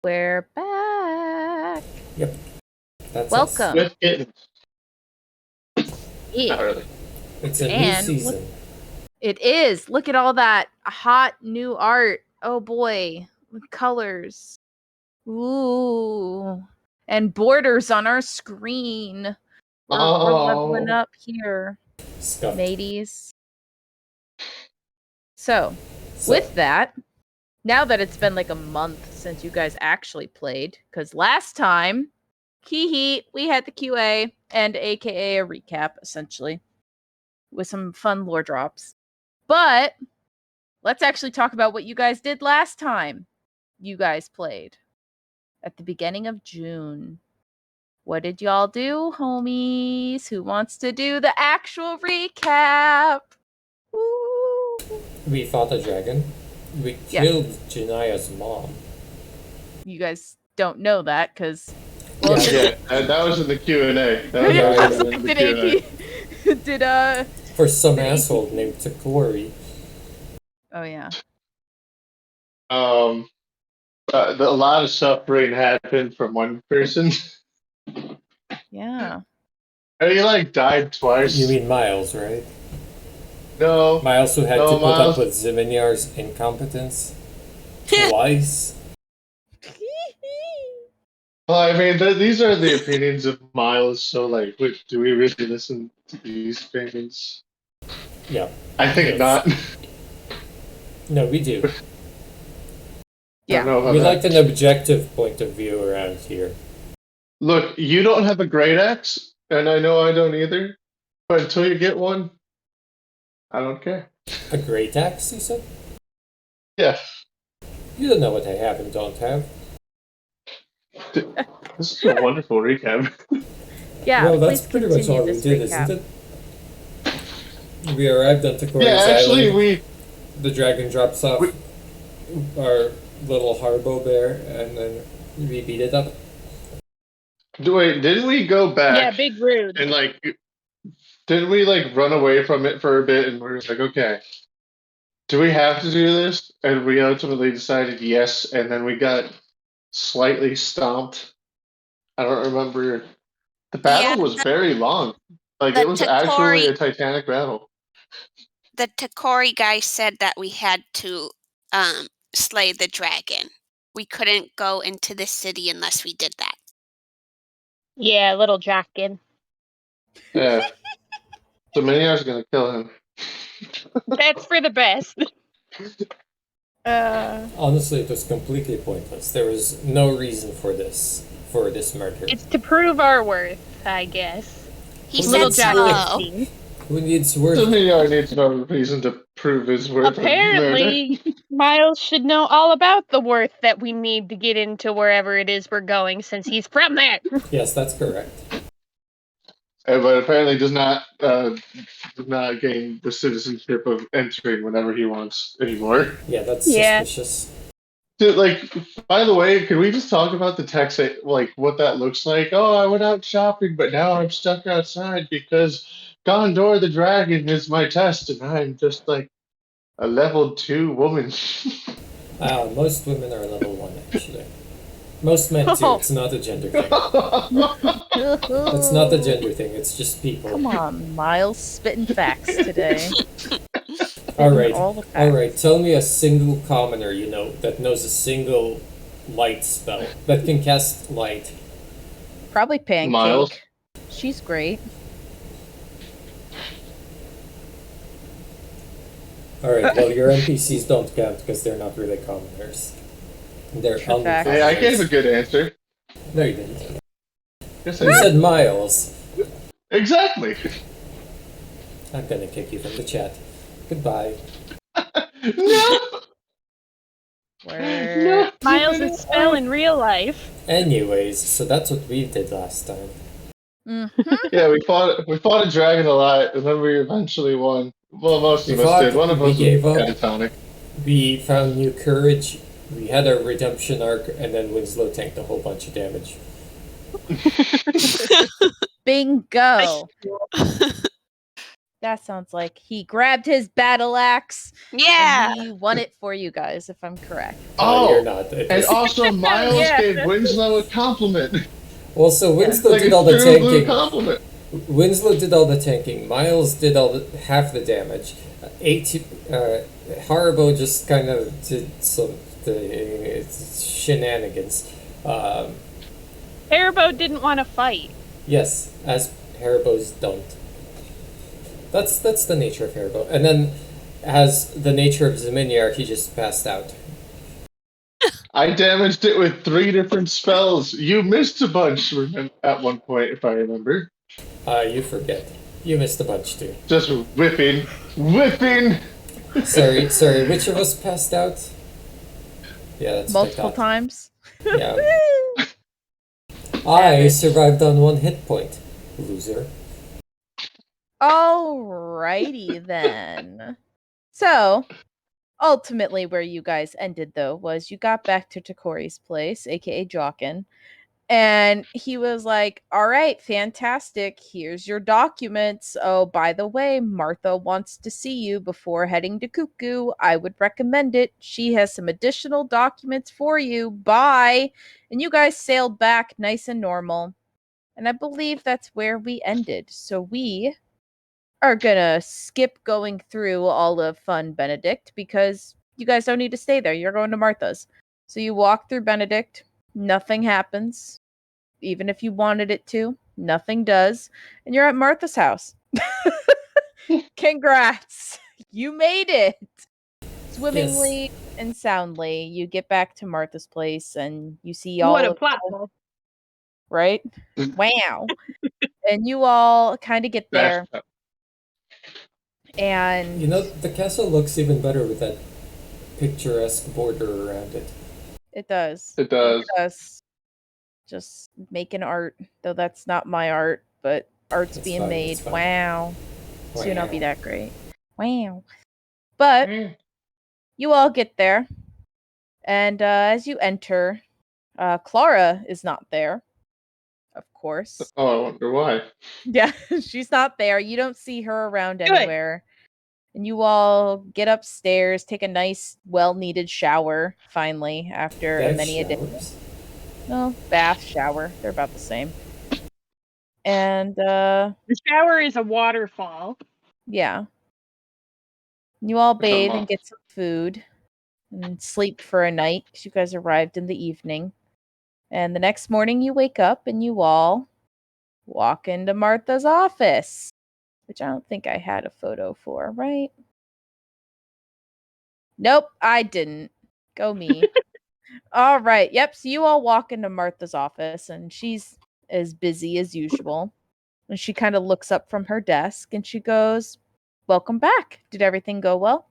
We're back. Yep. That's Welcome. us. With kittens. Yeah. Not really. It's a new And season. It is. Look at all that hot new art. Oh boy. With colors. Ooh. And borders on our screen. We're leveling up here, Scuffed. mateys. So, with that, now that it's been like a month since you guys actually played, because last time, we had the QA and aka a recap, essentially, with some fun lore drops. But let's actually talk about what you guys did last time you guys played at the beginning of June. What did y'all do, homies? Who wants to do the actual recap? Woo! We fought a dragon. We killed Janaya's mom. You guys don't know that because Yeah, that was in the Q&A. That was in the Q&A. did For some asshole named Takori. Oh yeah. A lot of suffering happened from one person. Yeah. And he died twice. You mean Miles, right? No. Miles who had to put Miles. up with Ziminyar's incompetence twice. Well, I mean, these are the opinions of Miles, so, do we really listen to these opinions? Yeah. I think not. No, we do. Yeah. We like an objective point of view around here. Look, you don't have a great axe, and I know I don't either, but until you get one, I don't care. A great axe, you said? Yeah. You don't know what I have and don't have. This is a wonderful recap. Yeah. Well, that's pretty much all we did, isn't it? We arrived on Takori's island. The dragon drops off our little Harbo bear, and then we beat it up. Wait, didn't we go back? Yeah, big rude. And didn't we run away from it for a bit? And we were like, okay, do we have to do this? And we ultimately decided yes. And then we got slightly stomped. I don't remember. The battle was very long. It was actually a titanic battle. The Takori guy said that we had to slay the dragon. We couldn't go into the city unless we did that. Yeah, little Jackin. Yeah. So Maniar's gonna kill him. That's for the best. Honestly, it was completely pointless. There was no reason for this murder. It's to prove our worth, I guess. He Little said Jackin. Who needs worth? So Maniar needs no reason to prove his worth. Apparently, Miles should know all about the worth that we need to get into wherever it is we're going, since he's from there. Yes, that's correct. But apparently does not gain the citizenship of entering whenever he wants anymore. Yeah, that's suspicious. Dude, by the way, can we just talk about the text, what that looks like? Oh, I went out shopping, but now I'm stuck outside because Gondor the Dragon is my test, and I'm just a level 2 woman. Most women are level 1, actually. Most men too. It's not a gender thing. It's not a gender thing. It's just people. Come on, Miles, spitting facts today. All right. Tell me a single commoner you know that knows a single light spell that can cast light. Probably Pancake. Miles. She's great. All right. Well, your NPCs don't count because they're not really commoners. They're fact. Hey, I gave a good answer. No, you didn't. Yes, You said Miles. Exactly. I'm gonna kick you from the chat. Goodbye. No. Word. Miles is spell in real life. Anyways, so that's what we did last time. Mm-hmm. Yeah, we fought a dragon a lot, and then we eventually won. Well, most of us did. One of us gave was up. catatonic. We found new courage. We had our redemption arc, and then Winslow tanked a whole bunch of damage. Bingo. That sounds like he grabbed his battle axe Yeah. and he won it for you guys, if I'm correct. You're not. And also Miles Yeah. gave Winslow a compliment. Well, so Winslow Like did a all the true blue tanking. compliment. Winslow did all the tanking. Miles did half the damage. Haribo just kind of did some shenanigans. Haribo didn't want to fight. Yes, as Haribos don't. That's the nature of Haribo. And then, as the nature of Zeminiar, he just passed out. I damaged it with 3 different spells. You missed a bunch at one point, if I remember. You forget. You missed a bunch too. Just whipping. Sorry. Which of us passed out? Yeah, that's Multiple times. Yeah. I survived on 1 hit point. Loser. Alrighty then. So, ultimately, where you guys ended, though, was you got back to Takori's place, aka Jawkin, and he was like, all right, fantastic. Here's your documents. Oh, by the way, Martha wants to see you before heading to Cuckoo. I would recommend it. She has some additional documents for you. Bye. And you guys sailed back nice and normal. And I believe that's where we ended. So we are gonna skip going through all of Fun Benedict because you guys don't need to stay there. You're going to Martha's. So you walk through Benedict, nothing happens. Even if you wanted it to, nothing does. And you're at Martha's house. Congrats. You made it. Swimmingly and soundly. You get back to Martha's place and you see all What a of plot hole. right? Wow. And you all kind of get there. And You know, the castle looks even better with that picturesque border around it. it does. It does. It does. Just making art, though that's not my art, but art's It's being fine, made. it's fine. Wow. Soon I'll be Wow. that great. Wow. But you all get there. And as you enter, Clara is not there. Of course. Oh, I wonder why. Yeah, she's not there. You don't see her around Good. anywhere. And you all get upstairs, take a nice, well-needed shower, finally, after They have many a day. showers? No, bath, shower. They're about the same. And, The shower is a waterfall. yeah. You all Which I'm bathe and off. get some food and sleep for a night because you guys arrived in the evening. And the next morning you wake up and you all walk into Martha's office, which I don't think I had a photo for, right? Nope, I didn't. Go me. All right. Yep. So you all walk into Martha's office and she's as busy as usual. And she kind of looks up from her desk and she goes, "Welcome back. Did everything go well?"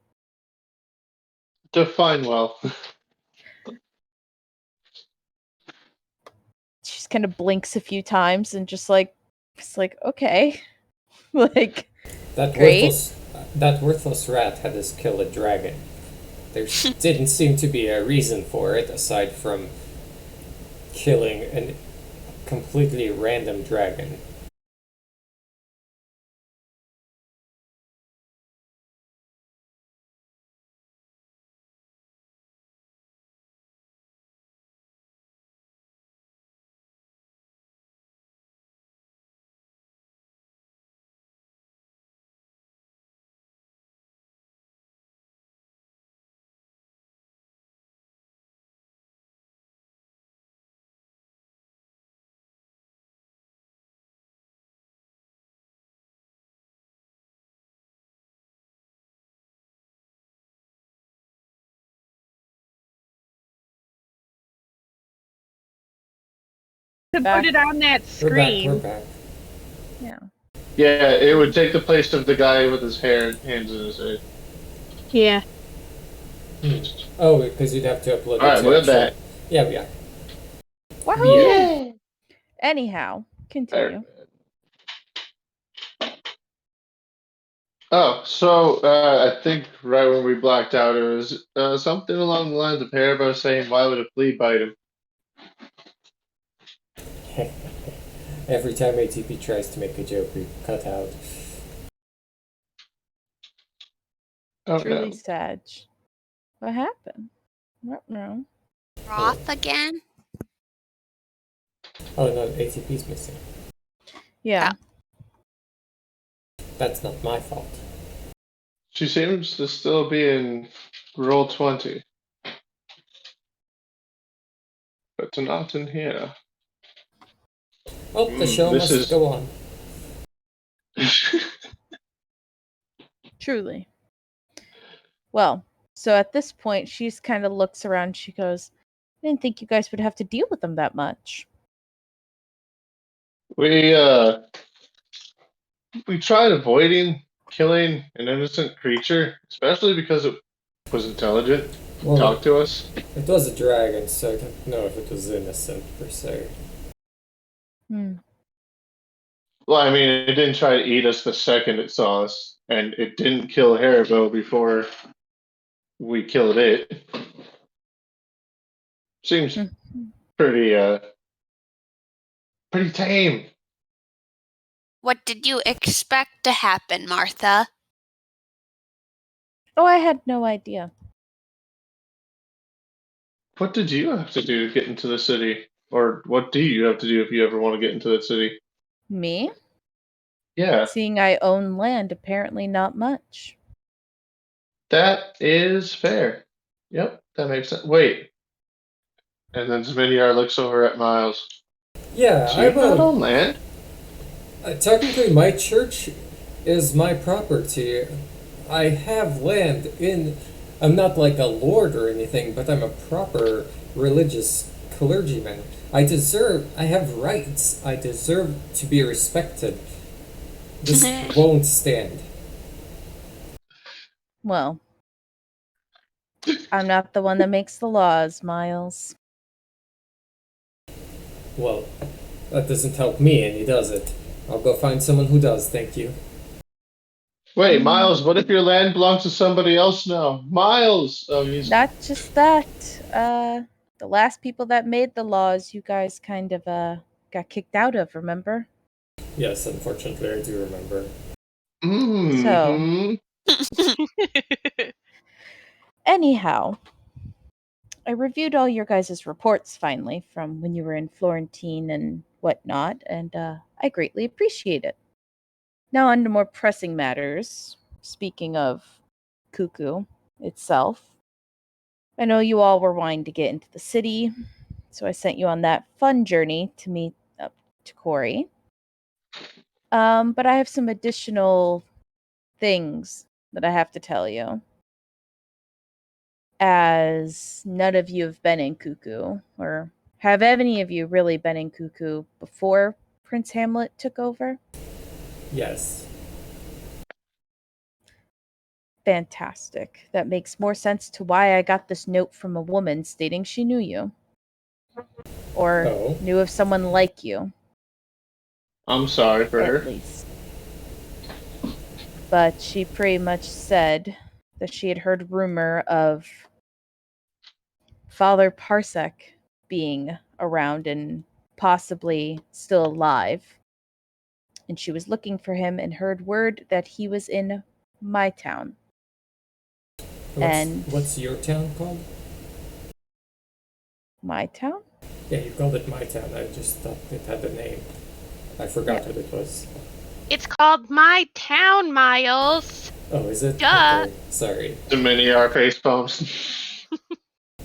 Define well. She kind of blinks a few times and just like, it's like, okay. Like, That great. worthless rat had us kill a dragon. There didn't seem to be a reason for it aside from killing a completely random dragon. To Back. put it on that We're screen. back. Yeah. Yeah, it would take the place of the guy with his hands in his head. Yeah. Oh, because you'd have to upload it. Alright, to we're actual- back. Yeah. Wahoo! Yeah. Anyhow, continue. Oh, so I think right when we blacked out, it was something along the lines of Haribo saying, "Why would a flea bite him?" Every time ATP tries to make a joke, we cut out. Oh Truly no. Sag. What happened? What no? Roth again? Oh no, ATP's missing. Yeah. That's not my fault. She seems to still be in roll 20. But not in here. Oh, the show This must is go on. Truly. Well, so at this point, she's kind of looks around. She goes, I didn't think you guys would have to deal with them that much. we tried avoiding killing an innocent creature, especially because it was intelligent and Well, talked to us. it was a dragon, so I don't know if it was innocent per se. Well, I mean, it didn't try to eat us the second it saw us, and it didn't kill Haribo before we killed it. Seems pretty pretty tame. What did you expect to happen, Martha? Oh, I had no idea. What did you have to do to get into the city? Or what do you have to do if you ever want to get into the city? Me? Yeah, Seeing I own land, apparently not much. that is fair. Yep, that makes sense. Wait. And then Zminiar looks over at Miles. Yeah, So you're not on land? Technically, my church is my property. I have land in. I'm not like a lord or anything, but I'm a proper religious clergyman. I have rights. I deserve to be respected. This won't stand. Well, I'm not the one that makes the laws, Miles. Well, that doesn't help me any, does it? I'll go find someone who does, thank you. Wait, Miles, what if your land belongs to somebody else now? Miles! Oh, he's... Not just that. The last people that made the laws, you guys kind of, got kicked out of, remember? Yes, unfortunately, I do remember. Mm-hmm. Anyhow, I reviewed all your guys' reports finally from when you were in Florentine and whatnot, and I greatly appreciate it. Now, on to more pressing matters. Speaking of Cuckoo itself, I know you all were wanting to get into the city, so I sent you on that fun journey to meet up to Corey. But I have some additional things that I have to tell you. As none of you have been in Cuckoo, or have any of you really been in Cuckoo before Prince Hamlet took over? Yes. Fantastic. That makes more sense to why I got this note from a woman stating she knew you. Or knew of someone like you. I'm sorry for her. At least. But she pretty much said that she had heard rumor of Father Parsec being around and possibly still alive. And she was looking for him and heard word that he was in my town. What's your town called? My town? Yeah, you called it my town. I just thought it had a name. I forgot what it was. It's called My Town, Miles. Oh, is it? Duh. Okay, sorry. The mini R face palms.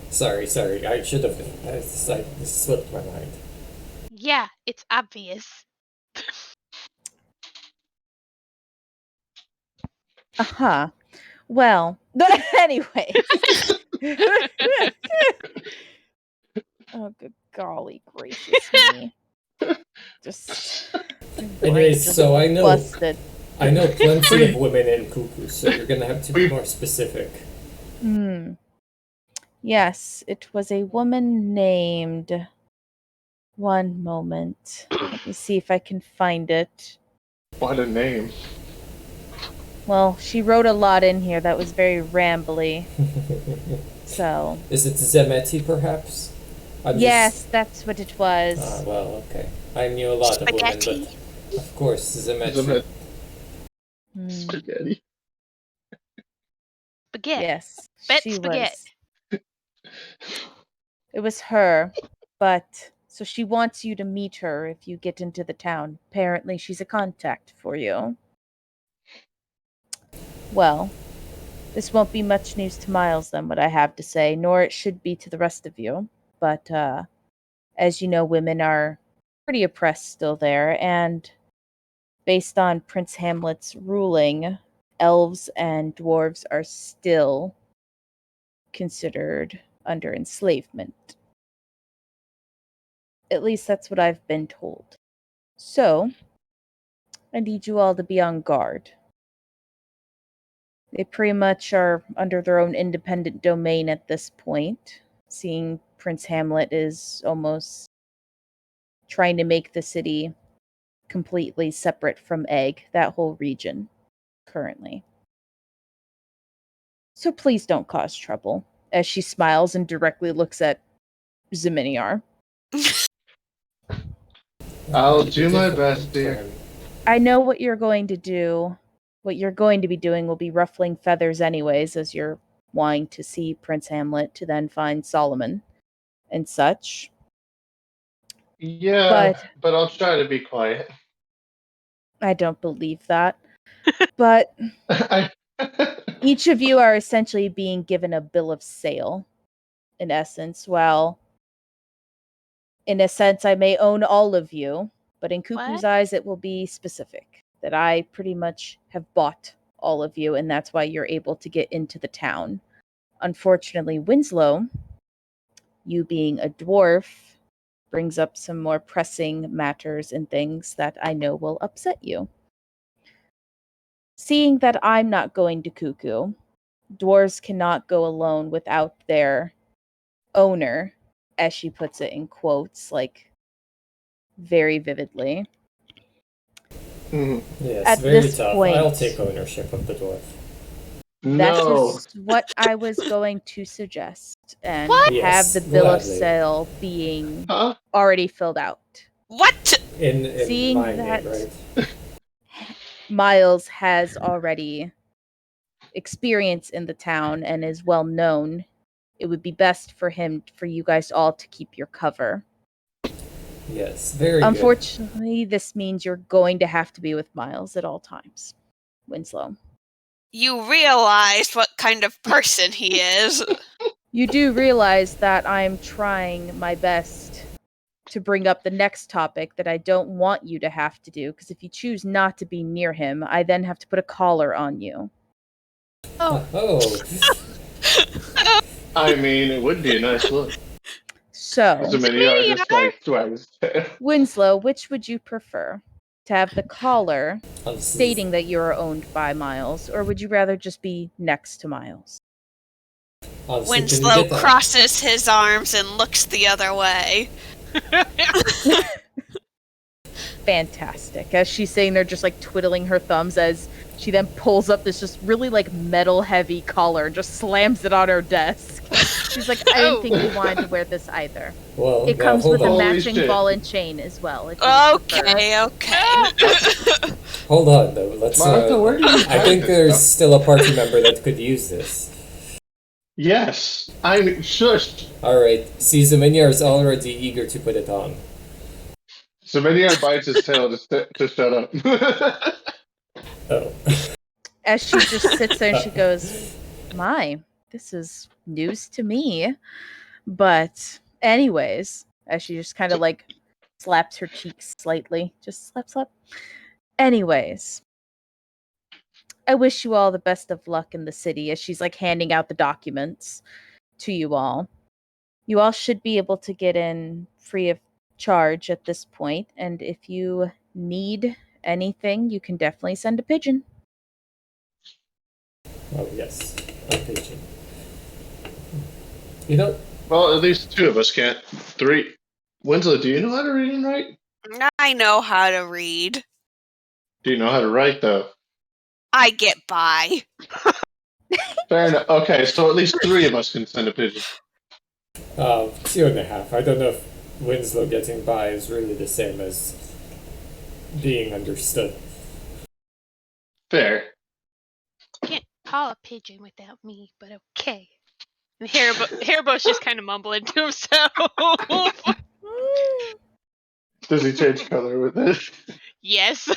Sorry. I should have. This slipped my mind. Yeah, it's obvious. Uh-huh. Well, anyway. Oh, good golly gracious me. Just... Anyways, so I know... busted. I know plenty of women in Cuckoo, so you're gonna have to be more specific. Yes, it was a woman named... One moment. Let me see if I can find it. What a name. Well, she wrote a lot in here that was very rambly. So... Is it Zemeti, perhaps? Yes, that's what it was. Ah, well, okay. I knew a lot of women, but of course, Zemeti. Spaghetti. Spaghetti. Yes, Bet she spaghetti. was. It was her, but so she wants you to meet her if you get into the town. Apparently, she's a contact for you. Well, this won't be much news to Miles then, what I have to say, nor it should be to the rest of you. But as you know, women are pretty oppressed still there, and based on Prince Hamlet's ruling, elves and dwarves are still considered under enslavement. At least that's what I've been told. So, I need you all to be on guard. They pretty much are under their own independent domain at this point, seeing Prince Hamlet is almost trying to make the city completely separate from Egg, that whole region, currently. So please don't cause trouble, as she smiles and directly looks at Zeminiar. I'll do my best, dear. I know what you're going to do. What you're going to be doing will be ruffling feathers anyways, as you're wanting to see Prince Hamlet to then find Solomon and such. Yeah, but I'll try to be quiet. I don't believe that. But each of you are essentially being given a bill of sale, in essence. Well, in a sense, I may own all of you, but in Cuckoo's eyes, it will be specific. That I pretty much have bought all of you, and that's why you're able to get into the town. Unfortunately, Winslow, you being a dwarf, brings up some more pressing matters and things that I know will upset you. Seeing that I'm not going to Cuckoo, dwarves cannot go alone without their owner, as she puts it in quotes, like very vividly. Yes, At very this tough. point, I'll take ownership of the dwarf. That No. is what I was going to suggest, and What? have the Yes, bill of gladly. sale being Huh? already filled out. What? In Seeing my that- name, right? Miles has already experience in the town and is well known. It would be best for you guys all to keep your cover. Yes, very good. Unfortunately, this means you're going to have to be with Miles at all times, Winslow. You realize what kind of person he is. You do realize that I'm trying my best to bring up the next topic that I don't want you to have to do, because if you choose not to be near him, I then have to put a collar on you. Oh. I mean, it would be a nice look. So, So many are just like twice. Winslow, which would you prefer? To have the collar Honestly, stating that you are owned by Miles, or would you rather just be next to Miles? honestly, can we Winslow get that? crosses his arms and looks the other way. Fantastic. As she's sitting there just like twiddling her thumbs as she then pulls up this just really like metal heavy collar and just slams it on her desk. She's like, I didn't think you wanted to wear this either. Well, It now, comes hold with a on. matching shit. ball and chain as well. If you prefer. Okay. Hold on, though. Let's. Martha, where did you I hide think this there's stuff? still a party member that could use this. Yes, I'm shush. Alright, see, Zeminiar is already eager to put it on. So many are bites his tail to shut up. Oh. As she just sits there and she goes, my, this is news to me. But anyways, as she just kind of like slaps her cheeks slightly. Just slap, slap. Anyways, I wish you all the best of luck in the city, as she's like handing out the documents to you all. You all should be able to get in free of charge at this point, and if you need anything, you can definitely send a pigeon. Oh, yes. A pigeon. You know, Well, at least two of us can't. Three. Winslow, do you know how to read and write? I know how to read. Do you know how to write, though? I get by. Fair enough. Okay, so at least three of us can send a pigeon. 2.5. I don't know if Winslow getting by is really the same as being understood. Fair. call a pigeon without me, but okay. And Haribo's just kind of mumbling to himself. Does he change color with it? Yes,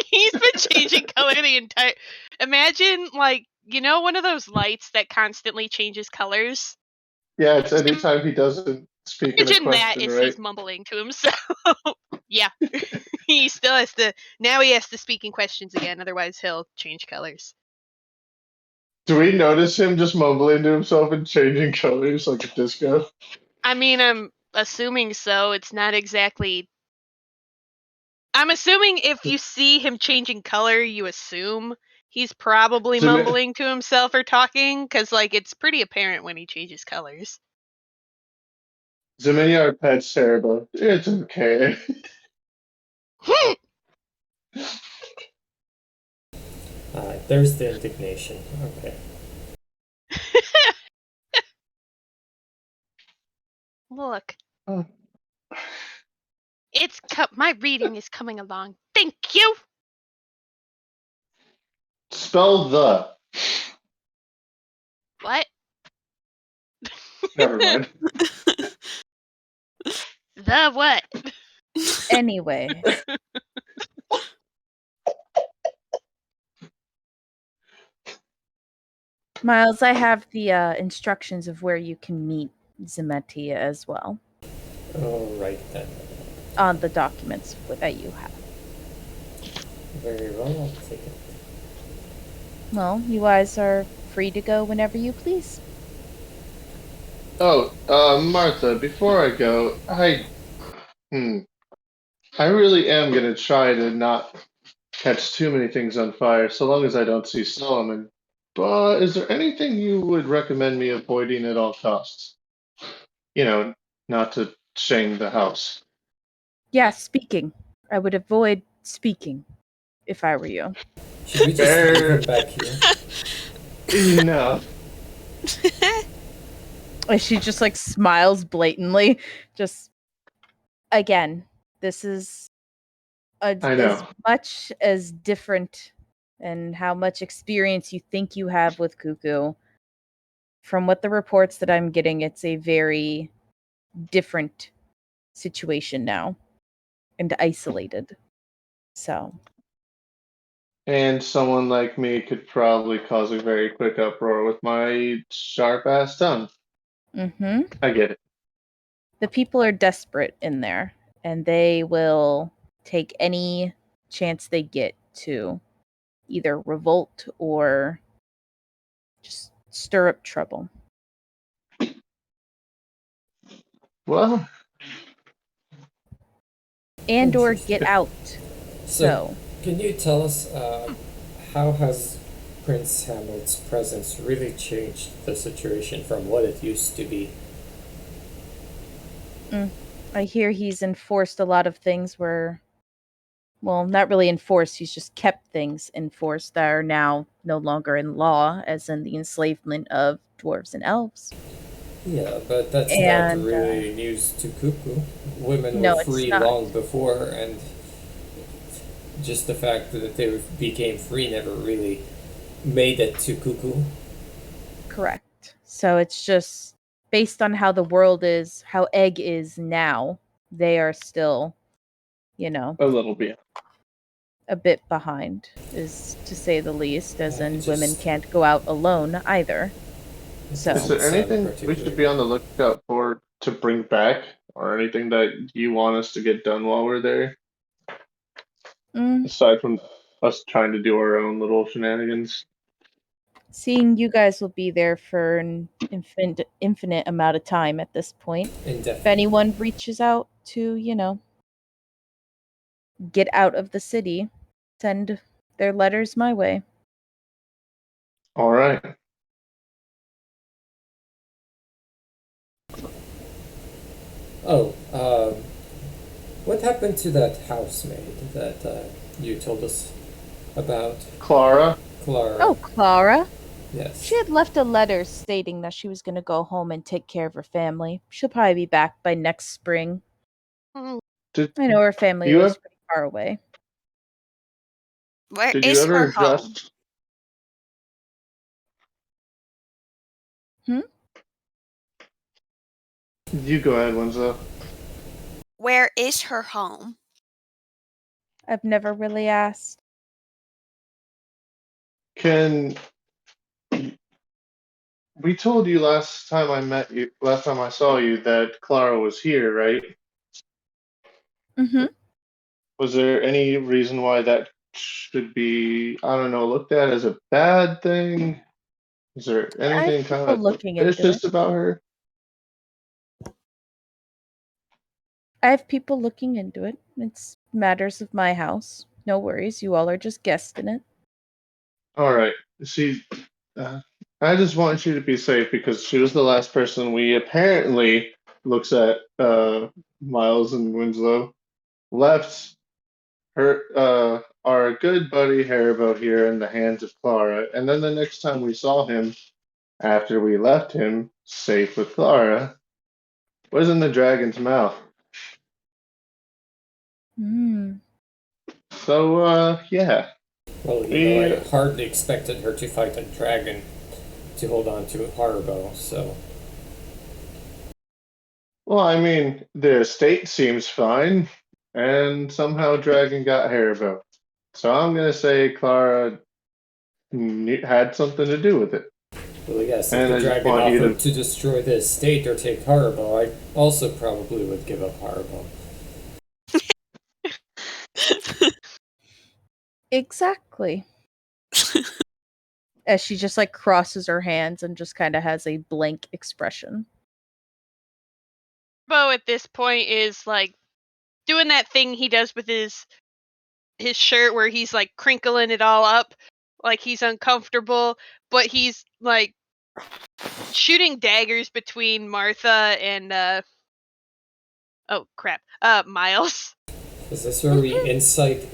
he's been changing color the entire. Imagine, like, one of those lights that constantly changes colors. Yeah, it's anytime he doesn't speak in a Imagine that question, as right? he's mumbling to himself. Yeah, he still has to. Now he has to speak in questions again, otherwise he'll change colors. Do we notice him just mumbling to himself and changing colors like a disco? I mean, I'm assuming so. It's not exactly. I'm assuming if you see him changing color, you assume he's probably mumbling to himself or talking, because, like, it's pretty apparent when he changes colors. Zemini, our pet Cerebro. It's okay. There's the indignation. Okay. Look. Oh. My reading is coming along. Thank you. Spell the. What? Never mind. The what? Anyway. Miles, I have the instructions of where you can meet Zemetia as well. All right then. On the documents that you have. Very well, I'll take it. Well, you guys are free to go whenever you please. Oh, Martha, before I go, I really am gonna try to not catch too many things on fire, so long as I don't see Solomon. But is there anything you would recommend me avoiding at all costs? Not to shame the house. Yeah, speaking. I would avoid speaking if I were you. Should we just leave him back here? No. She just like smiles blatantly. Just again, this is as much as different and how much experience you think you have with Cuckoo. From what the reports that I'm getting, it's a very different situation now and isolated. So. And someone like me could probably cause a very quick uproar with my sharp ass tongue. Mm-hmm. I get it. The people are desperate in there, and they will take any chance they get to either revolt or just stir up trouble. Well, and or get out. So, can you tell us how has Prince Hamlet's presence really changed the situation from what it used to be? I hear he's enforced a lot of things where, well, not really enforced, he's just kept things enforced that are now no longer in law, as in the enslavement of dwarves and elves. Yeah, but that's not really news to Cuckoo. Women were free long before, and just the fact that they became free never really made it to Cuckoo. Correct. So it's just based on how the world is, how Egg is now, they are still, a little bit. A bit behind, is to say the least, as in women can't go out alone either. So, is there anything we should be on the lookout for to bring back, or anything that you want us to get done while we're there? Aside from us trying to do our own little shenanigans. Seeing you guys will be there for an infinite amount of time at this point. If anyone reaches out to, get out of the city, send their letters my way. All right. Oh, what happened to that housemaid that you told us about? Clara. Oh, Clara? Yes. She had left a letter stating that she was going to go home and take care of her family. She'll probably be back by next spring. I know her family lives pretty far away. Where is her home? You go ahead, Winslow. Where is her home? I've never really asked. We told you last time I saw you, that Clara was here, right? Mm-hmm. Was there any reason why that should be, I don't know, looked at as a bad thing? Is there anything kind of looking into suspicious it. about her? I have people looking into it. It's matters of my house. No worries. You all are just guests in it. All right. I just want you to be safe because she was the last person we apparently looks at Miles and Winslow left our good buddy Haribo here in the hands of Clara, and then the next time we saw him after we left him safe with Clara was in the dragon's mouth. So yeah. Well, I hardly expected her to fight a dragon to hold on to Haribo, so. Well, I mean, the estate seems fine, and somehow Dragon got Haribo. So I'm gonna say Clara had something to do with it. Well, yes, if the dragon offered to destroy the estate or take Haribo, I also probably would give up Haribo. Exactly. As she just like crosses her hands and just kind of has a blank expression. Bo at this point is like doing that thing he does with his shirt where he's like crinkling it all up, like he's uncomfortable, but he's like shooting daggers between Martha and Miles. Is this where we insight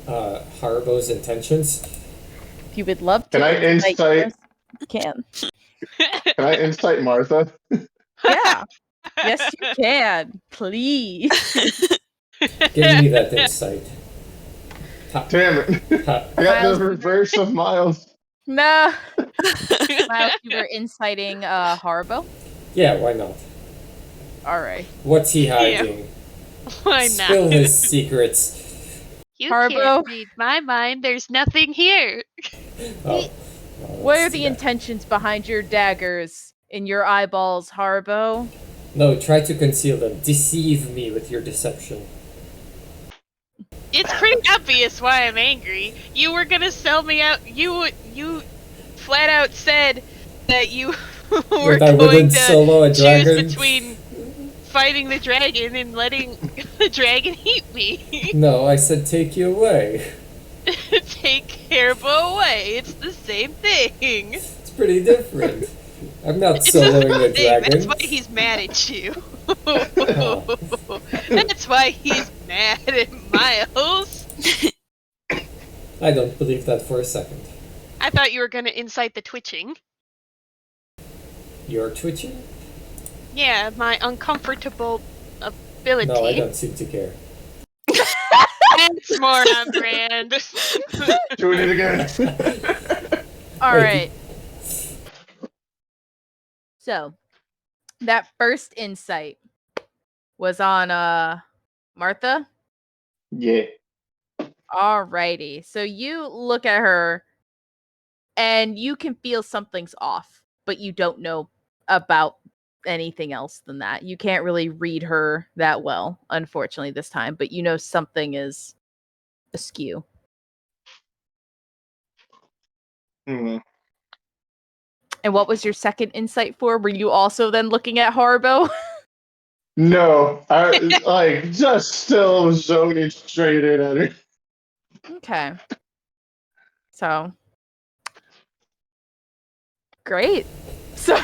Haribo's intentions? If you would love to, can I insight? You can. Can I insight Martha? Yeah. Yes, you can. Please. Give me that insight. Damn it! I got the reverse of Miles. No. Miles, you were inciting Haribo? Yeah, why not? Alright. What's he hiding? Yeah. Why not? Spill his secrets. You Haribo. can't read my mind. There's nothing here. Oh. What are the intentions behind your daggers in your eyeballs, Haribo? No, try to conceal them. Deceive me with your deception. It's pretty obvious why I'm angry. You were gonna sell me out. You flat out said that you were going to choose between fighting the dragon and letting the dragon eat me. No, I said take you away. Take Haribo away. It's the same thing. It's pretty different. I'm not soloing a dragon. That's why he's mad at you. That's why he's mad at Miles. I don't believe that for a second. I thought you were going to incite the twitching. You're twitching? Yeah, my uncomfortable ability. No, I don't seem to care. That's more on brand. Doing it again. Alright. So, that first insight was on Martha? Yeah. Alrighty. So you look at her and you can feel something's off, but you don't know about anything else than that. You can't really read her that well, unfortunately, this time, but you know something is askew. Mm-hmm. And what was your second insight for? Were you also then looking at Haribo? No, I just still zoning straight in at her. Okay. So. Great. So you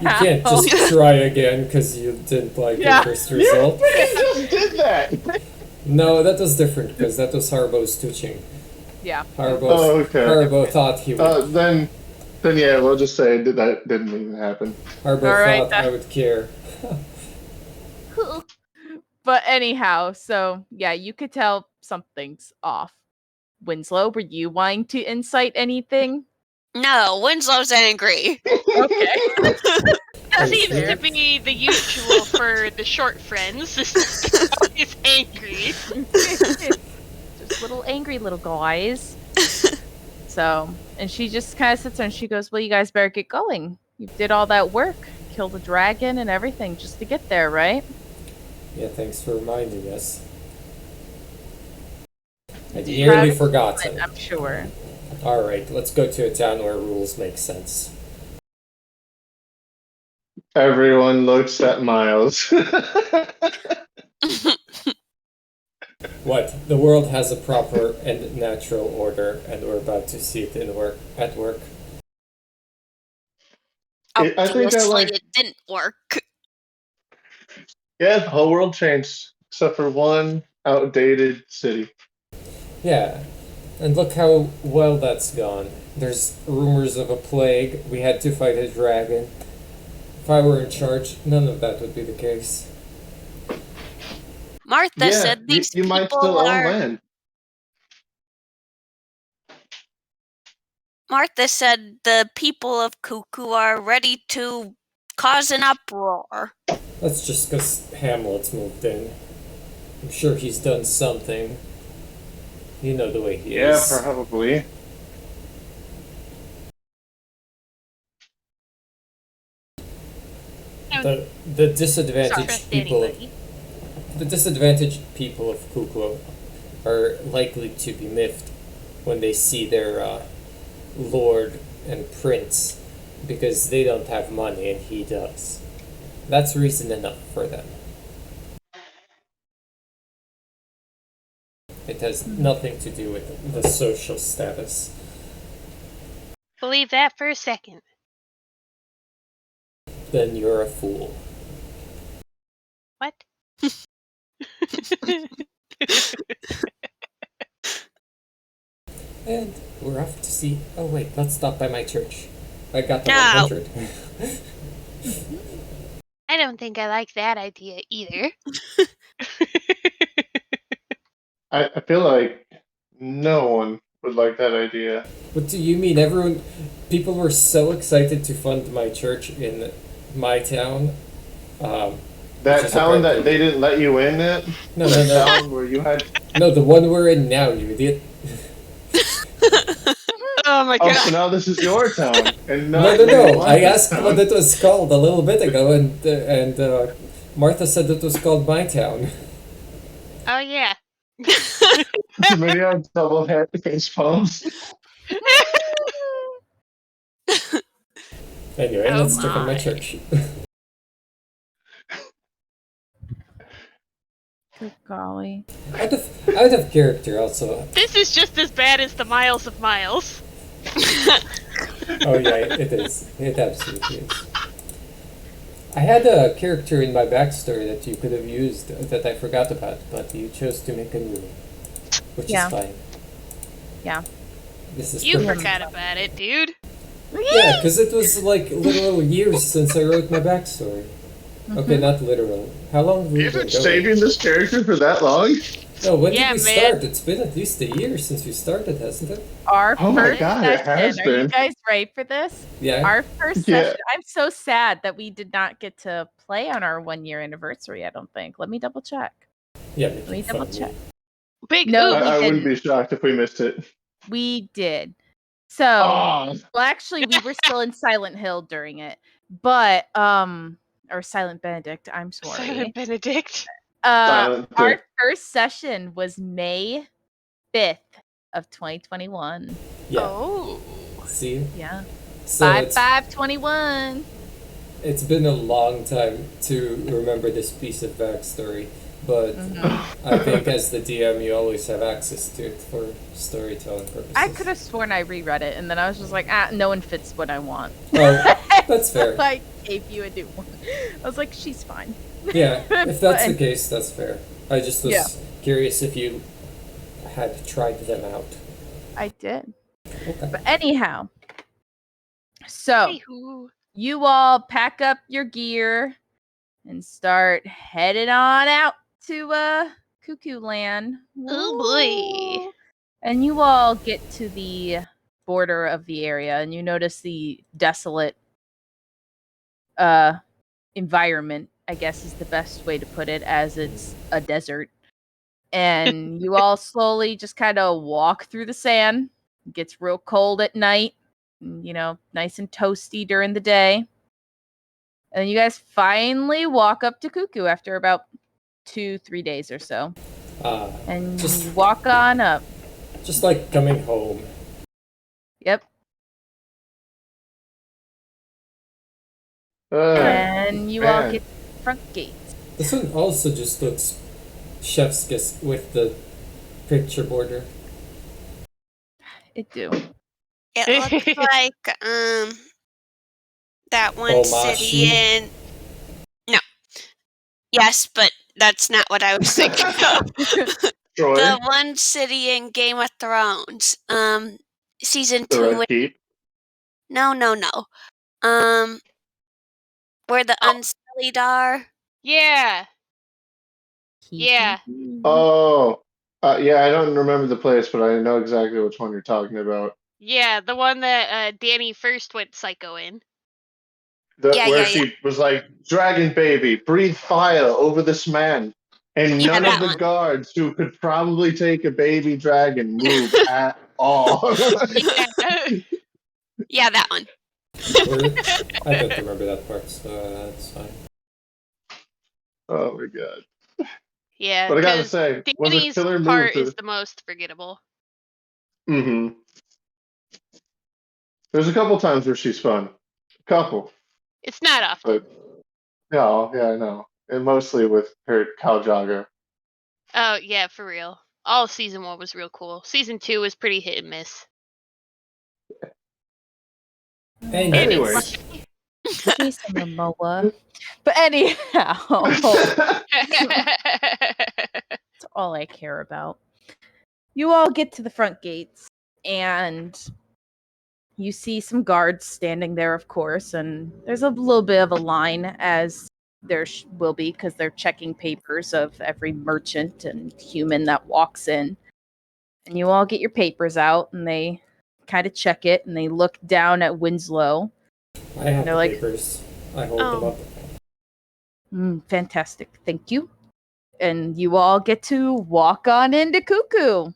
can't just try again because you didn't like your first result. You just did that. No, that was different because that was Haribo's twitching. Yeah. Haribo thought he would. Then yeah, we'll just say that didn't even happen. Haribo thought I would care. But anyhow, so yeah, you could tell something's off. Winslow, were you wanting to incite anything? No, Winslow's angry. Okay. That Are you seems sure? to be the usual for the short friends. Is that they're always angry. Just little angry little guys. So, and she just kind of sits there and she goes, well, you guys better get going. You did all that work, killed a dragon and everything just to get there, right? Yeah, thanks for reminding us. I'd Proud nearly of forgotten. I'm sure. Alright, let's go to a town where rules make sense. Everyone looks at Miles. What? The world has a proper and natural order, and we're about to see it at work. I think I Obviously, like. it didn't work. Yeah, the whole world changed except for one outdated city. Yeah, and look how well that's gone. There's rumors of a plague. We had to fight a dragon. If I were in charge, none of that would be the case. Martha said these you might people still own are. land. Martha said the people of Cuckoo are ready to cause an uproar. That's just because Hamlet's moved in. I'm sure he's done something. You know the way he is. Probably. The disadvantaged Trust people anybody. the disadvantaged people of Kuko are likely to be miffed when they see their lord and prince because they don't have money and he does. That's reason enough for them. It has nothing to do with the social status. Believe that for a second. Then you're a fool. What? And we're off to see. Oh wait, let's stop by my church. I got the No. 100. I don't think I like that idea either. I feel like no one would like that idea. What do you mean? Everyone, people were so excited to fund my church in my town. That Which is town a that they didn't let you in at? No, That no, no. town where you had. No, the one we're in now, you idiot. Oh my Oh, god. so now this is your town, and No, not no, no. anyone I else's asked town. what it was called a little bit ago, and Martha said it was called my town. Oh yeah. So maybe I have double head face palms. Anyway, Oh let's check on my my. church. Good golly. out of character, also. This is just as bad as the Miles of Miles. Oh yeah, it is. It absolutely is. I had a character in my backstory that you could have used that I forgot about, but you chose to make a new one, which Yeah. is fine. Yeah. This is You perfect. forgot about it, dude. Yeah, because it was like literal years since I wrote my backstory. Okay, not literal. How long have we You've been been going? saving this character for that long? No, when Yeah, did we man. start? It's been at least a year since we started, hasn't it? Our Oh my first God, it session. has Are you been. guys ready for this? Yeah. Our first Yeah. session. I'm so sad that we did not get to play on our 1-year anniversary. I don't think. Let me double check. Yeah, Let me making fun double of check. me. Big No, oof. we I wouldn't didn't. be shocked if we missed it. We did. So, Oh, well, actually, we were still in Silent Hill during it, but or Silent Benedict. I'm sorry. Silent Benedict. Silent Our Dick. first session was May 5th of 2021. Yeah. Oh. See? Yeah. So 5/5/21. it's been a long time to remember this piece of backstory, but I think as the DM you always have access to it for storytelling purposes. I could have sworn I reread it, and then I was just like, no one fits what I want. Oh, that's fair. I gave you a new one. I was like, she's fine. Yeah, if that's the But- case, that's fair. I just was Yeah. curious if you had tried them out. I did. Okay. But anyhow, so Anywho. you all pack up your gear and start headed on out to Cuckoo Land. Oh, boy. Woo. And you all get to the border of the area, and you notice the desolate environment, I guess is the best way to put it, as it's a desert. And you all slowly just kind of walk through the sand. It gets real cold at night, nice and toasty during the day. And you guys finally walk up to Cuckoo after about 2-3 days or so. And just you walk on up. Just like coming home. Yep. And you all get front gates. This one also just looks chef's kiss with the picture border. It do. It looks like that one city in. No. Yes, but that's not what I was thinking of. The one city in Game of Thrones. Season 2. No. Where the Unsullied are. Yeah. Yeah. Oh. Yeah, I don't remember the place, but I know exactly which one you're talking about. Yeah, the one that Danny first went psycho in. Where she was like, "Dragon baby, breathe fire over this man." And none of the guards who could probably take a baby dragon move at all. Yeah, that one. I don't remember that part, so that's fine. Oh my god. Yeah, but I gotta say, Danny's part is the most forgettable. Mm-hmm. There's a couple times where she's fun. A couple. It's not often. But, yeah, I know. And mostly with her cow jogger. Oh, yeah, for real. All season 1 was real cool. Season 2 was pretty hit and miss. Anyways. But anyhow. That's all I care about. You all get to the front gates, and you see some guards standing there, of course, and there's a little bit of a line, as there will be, because they're checking papers of every merchant and human that walks in. And you all get your papers out, and they kind of check it, and they look down at Winslow. I have the papers. I hold them up. Fantastic. Thank you. And you all get to walk on into Cuckoo.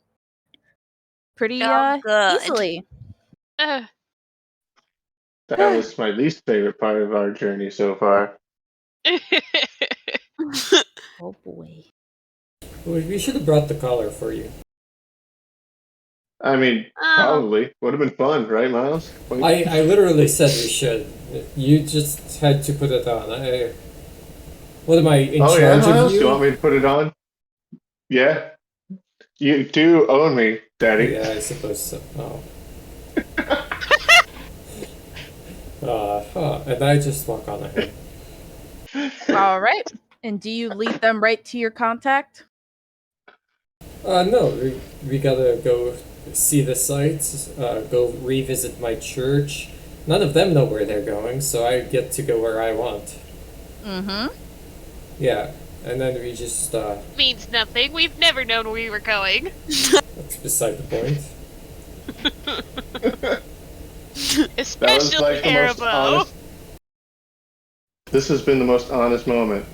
Pretty easily. That was my least favorite part of our journey so far. Oh boy. We should have brought the collar for you. I mean, probably. Would have been fun, right, Miles? I literally said we should. You just had to put it on. What am I, in charge of you? Do you want me to put it on? Yeah. You do own me, Daddy. Yeah, I suppose so. And I just walk on ahead. All right. And do you lead them right to your contact? No. We gotta go see the sights, go revisit my church. None of them know where they're going, so I get to go where I want. Mm-hmm. Yeah, and then we just, Means nothing. We've never known where we were going. That's beside the point. Especially Haribo. This has been the most honest moment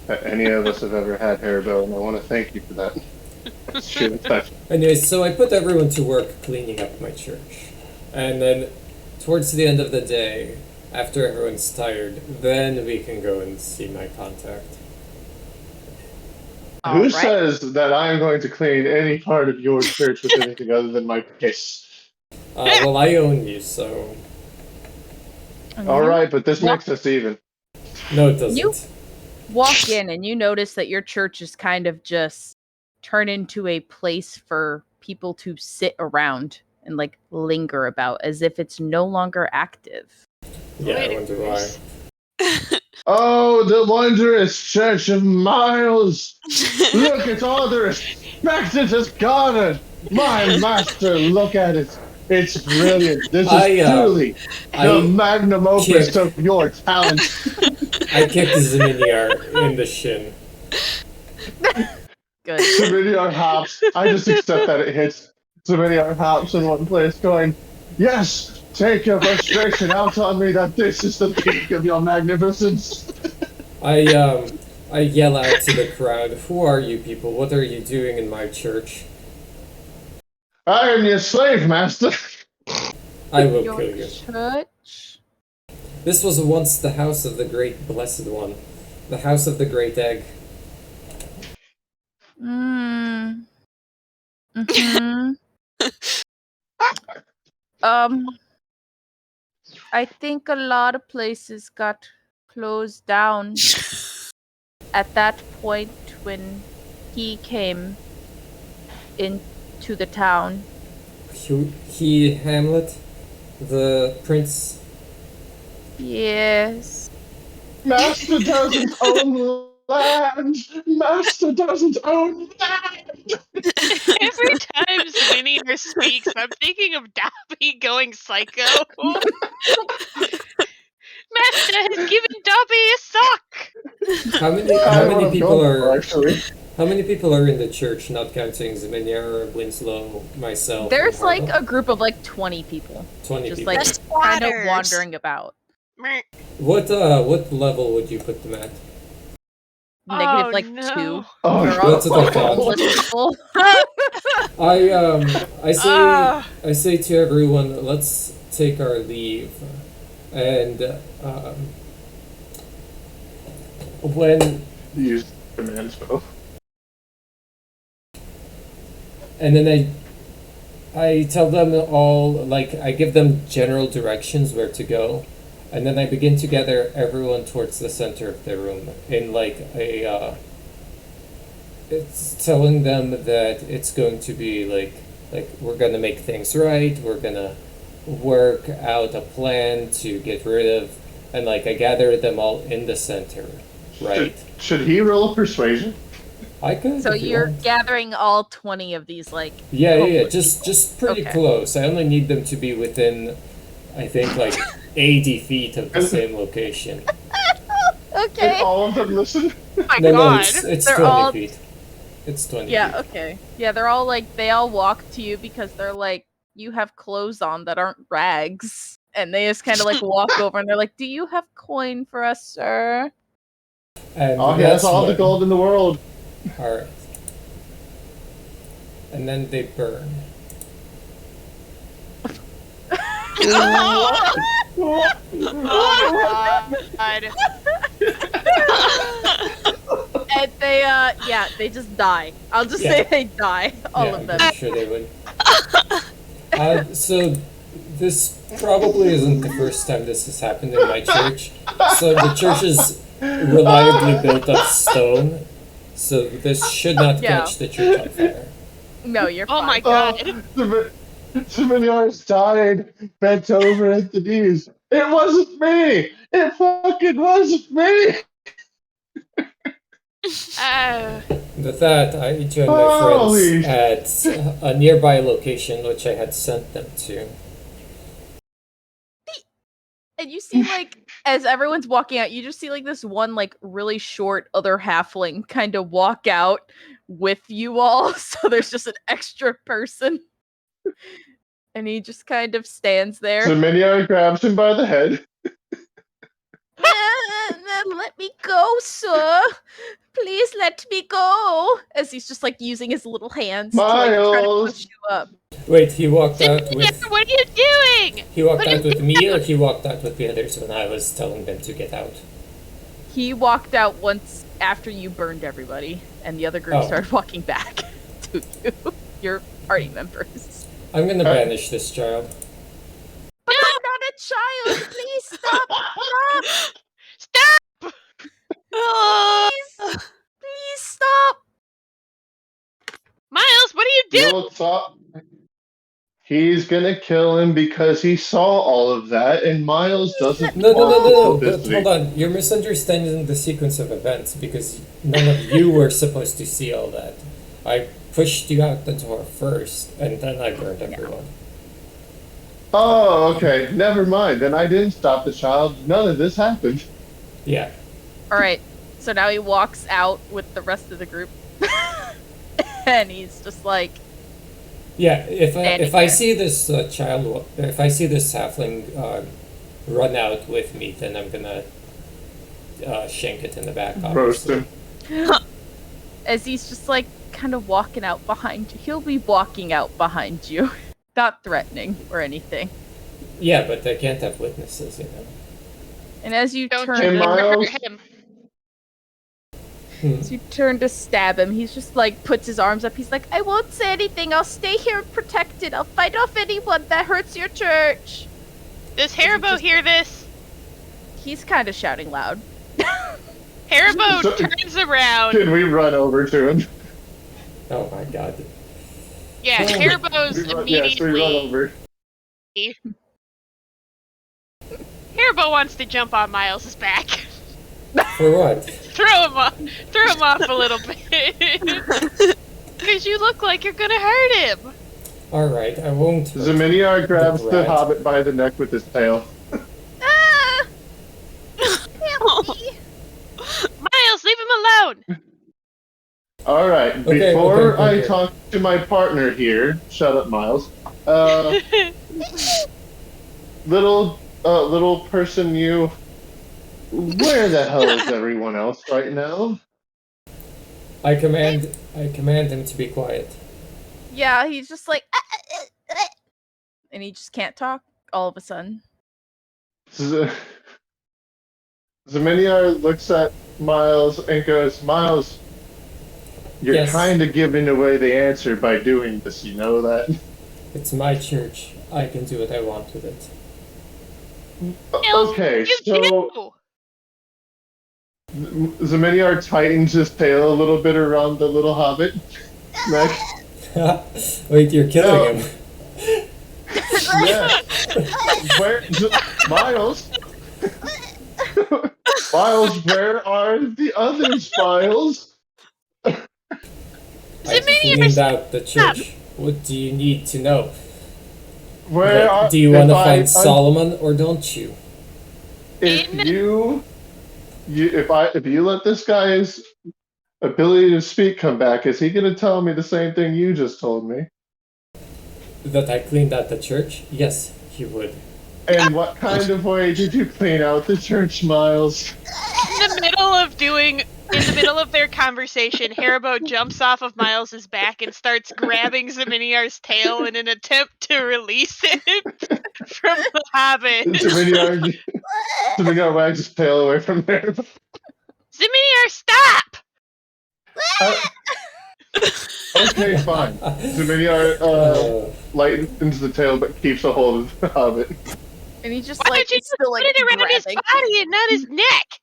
that any of us have ever had, Haribo, and I want to thank you for that. Anyways, so I put everyone to work cleaning up my church. And then, towards the end of the day, after everyone's tired, then we can go and see my contact. Who says that I'm going to clean any part of your church with anything other than my piss? Well, I own you, so... Alright, but this makes us even. No, it doesn't. You walk in and you notice that your church is kind of just turned into a place for people to sit around and like linger about, as if it's no longer active. Yeah, I wonder why. Oh, the wondrous Church of Miles! Look at all the respect it has garnered! My master, look at it! It's brilliant. This is truly the magnum opus of your talent. I kicked Zeminiar in the shin. Good. Zeminiar hops. I just accept that it hits. Zeminiar hops in one place going, Yes, take your frustration out on me that this is the peak of your magnificence. I yell out to the crowd, "Who are you people? What are you doing in my church?" I am your slave, master. I will Your kill you. church? This was once the house of the great blessed one, the house of the great egg. Mm. Mm-hmm. I think a lot of places got closed down at that point when he came into the town. He Hamlet, the prince. Yes. Master doesn't own land. Master doesn't own land. Every time Zminiar speaks, I'm thinking of Dobby going psycho. Master has given Dobby a sock. How many people are in the church, not counting Zminiar, Winslow, myself? There's and like Harlow? a group of like 20 people. 20 Just people. like The kind of squatters. wandering about. What level would you put them at? Negative Oh, like no. 2. Oh, They're all That's what I thought. homeless people. I say to everyone, let's take our leave, and when use command spell. and then I tell them all, like, I give them general directions where to go, and then I begin to gather everyone towards the center of the room in like it's telling them that it's going to be like we're gonna make things right, we're gonna work out a plan to get rid of, and like I gather them all in the center, right? Should he roll persuasion? I could. So if you you're want. gathering all 20 of these like Yeah, homeless just pretty Okay. close. I only need them to be within, I think, like 80 feet of the same location. And Okay. all of them listen? Oh my No, god. it's They're 20 all- feet. It's 20 Yeah, feet. okay. Yeah, they're all like they all walk to you because they're like you have clothes on that aren't rags. And they just kind of like walk over and they're like, "Do you have coin for us, sir?" And Oh, he has that's all the when- gold in the world. Alright. And then they burn. What? Oh my god. And they they just die. I'll just Yeah. say they die. All Yeah, of them. I'm sure they would. So this probably isn't the first time this has happened in my church. So the church is reliably built of stone, so this should not Yeah. catch the church on fire. No, you're Oh fine. my god. Zminiar's died, bent over at the knees. It wasn't me! It fucking wasn't me! With that, I joined my Holy friends at a nearby location which I had sent them to. And you see, like, as everyone's walking out, you just see, like, this one, like, really short other halfling kind of walk out with you all. So there's just an extra person. And he just kind of stands there. Zminiar grabs him by the head. Let me go, sir. Please let me go. As he's just, like, using his little hands to, like, try to Miles. push you up. Wait, he walked out Zminiar, with what are you doing? he walked What are out you with me, or he walked out with the others when I was telling them to get out? He walked out once after you burned everybody, and the other group Oh. started walking back to you. Your party members. I'm gonna banish this child. But I'm not a child. Please stop. Stop. Stop! Please stop. Miles, what are you doing? You'll thought he's gonna kill him because he saw all of that, and Miles doesn't No, want but publicity. hold on. You're misunderstanding the sequence of events because none of you were supposed to see all that. I pushed you out the door first, and then I burned everyone. Oh, okay. Never mind. Then I didn't stop the child. None of this happened. Yeah. All right. So now he walks out with the rest of the group, and he's just like, Yeah, if I see this if I see this halfling run out with me, then I'm gonna shank it in the back. Roast Obviously. him. As he's just like kind of walking out behind you. He'll be walking out behind you, not threatening or anything. Yeah, but I can't have witnesses, you know. And as you Don't turn, you Miles? hurt him. as you turn to stab him, he's just like puts his arms up. He's like, "I won't say anything. I'll stay here protected. I'll fight off anyone that hurts your church." Does Haribo hear this? He's kind of shouting loud. Haribo So- turns around. Can we run over to him? Oh my god. Yeah, Haribo's Yes, we run immediately. over. Haribo wants to jump on Miles' back. For what? throw him off a little bit. Because you look like you're gonna hurt him. Alright, I won't. Zeminiar grabs the rat. hobbit by the neck with his tail. Ah! Help me! Miles, leave him alone. Alright, Okay, before okay. I talk to my partner here, shut up, Miles. Little person, you. Where the hell is everyone else right now? I command him to be quiet. Yeah, he's just like, and he just can't talk all of a sudden. Zeminiar looks at Miles and goes, Miles, you're Yes. kind of giving away the answer by doing this, you know that? It's my church. I can do what I want with it. Okay, You so do. Zeminiar tightens his tail a little bit around the little hobbit neck. Wait, you're killing No. him. Yeah. Miles? Miles, where are the others, Miles? I cleaned out the church. What do you need to know? Where are? Do you want to if find I- Solomon or don't you? If you let this guy's ability to speak come back, is he gonna tell me the same thing you just told me? That I cleaned out the church? Yes, he would. And what kind of way did you clean out the church, Miles? In the middle of their conversation, Haribo jumps off of Miles's back and starts grabbing Zeminiar's tail in an attempt to release it from the hobbit. Zeminiar wags his tail away from there. Zeminiar, stop! Okay, fine. Zeminiar lightens the tail but keeps a hold of the hobbit. And he just Why like don't you it's just still put like it around his grabbing. body and not his neck?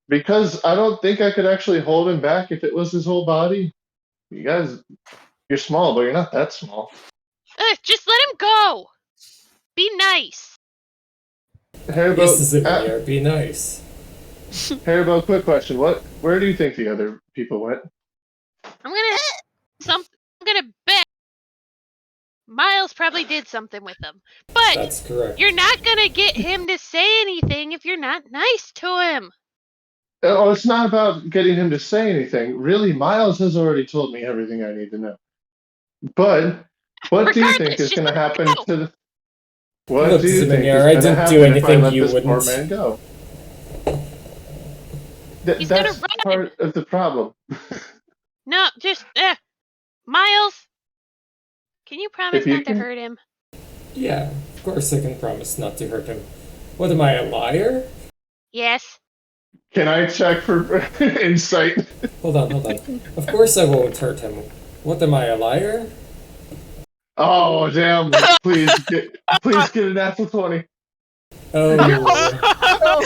Because I don't think I could actually hold him back if it was his whole body. You guys, you're small, but you're not that small. Just let him go. Be nice. Haribo, Yes, Zeminiar, be nice. Haribo, quick question. Where do you think the other people went? I'm gonna bet Miles probably did something with them. But That's correct. you're not gonna get him to say anything if you're not nice to him. Oh, it's not about getting him to say anything. Really, Miles has already told me everything I need to know. But what do you think is going to happen to the... What Look, do you think Zeminiar, I is going to didn't do happen if I anything let you this poor wouldn't. man go? He's gonna That's run. part of the problem. No, just Miles. Can you promise If you not to can- hurt him? Yeah, of course I can promise not to hurt him. What am I, a liar? Yes. Can I check for insight? Hold on. Of course I won't hurt him. What am I, a liar? Oh, damn. Please get an natural 20. Oh,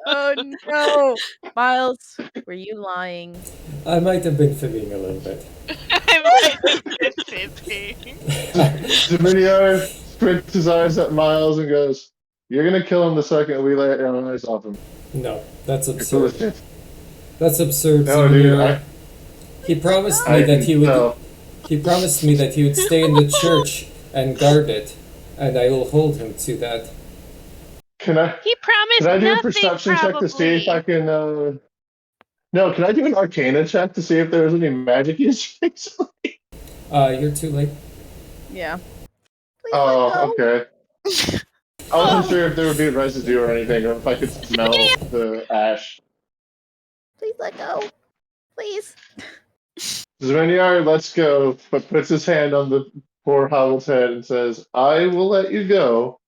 Oh no, Miles, were you lying? I might have been fibbing a little bit. I might have been fibbing. Zeminiar squints his eyes at Miles and goes, "You're going to kill him the second we lay our eyes off him." No, that's You're full of absurd. shit. That's absurd, No, dude, Zeminiar. He promised me that he would. No. He promised me that he would stay in the church and guard it, and I will hold him to that. Can I He promised do a nothing, perception check to see if I probably. can No, can I do an Arcana check to see if there's any magic used recently? You're too late. Yeah. Please Oh, let go. okay. I wasn't sure if there would be residue or anything, or if I could smell the ash. Please let go. Please. Zveniar lets go, but puts his hand on the poor Hobble's head and says, I will let you go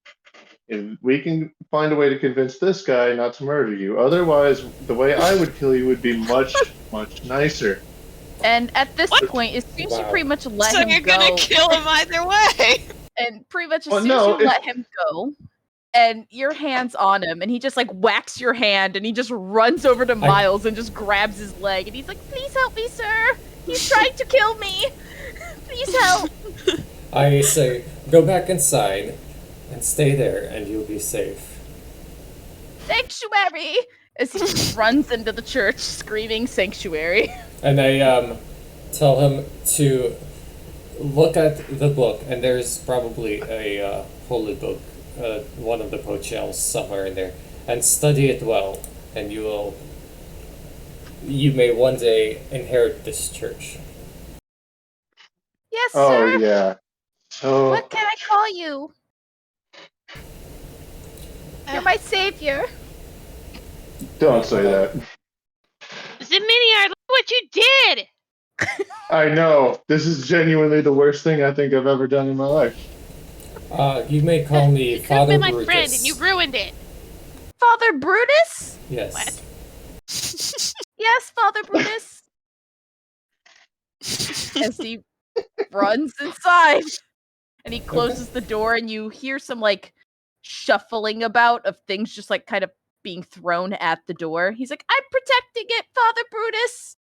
if we can find a way to convince this guy not to murder you. Otherwise, the way I would kill you would be much, much nicer. And at this point, as soon as you pretty much let So him you're go, gonna kill him either way. and pretty much as Well, soon no, as you let him go, and your hand's on him, and he just like whacks your hand, and he just runs over to Miles and just grabs his leg, and he's like, "Please help me, sir! He's trying to kill me! Please help!" I say, go back inside and stay there, and you'll be safe. Sanctuary! As he just runs into the church, screaming "Sanctuary!" And I tell him to look at the book, and there's probably a holy book, one of the bookshelves somewhere in there, and study it well, and you may one day inherit this church. Yes, Oh, sir. yeah. So, What can I call you? You're my savior. don't say that. Zeminiar, look what you did! I know. This is genuinely the worst thing I think I've ever done in my life. You may call me You could have Father been my Brutus. friend and you ruined it. Father Brutus? Yes. What? Yes, Father Brutus. As he runs inside and he closes the door, and you hear some like shuffling about of things just like kind of being thrown at the door. He's like, "I'm protecting it, Father Brutus.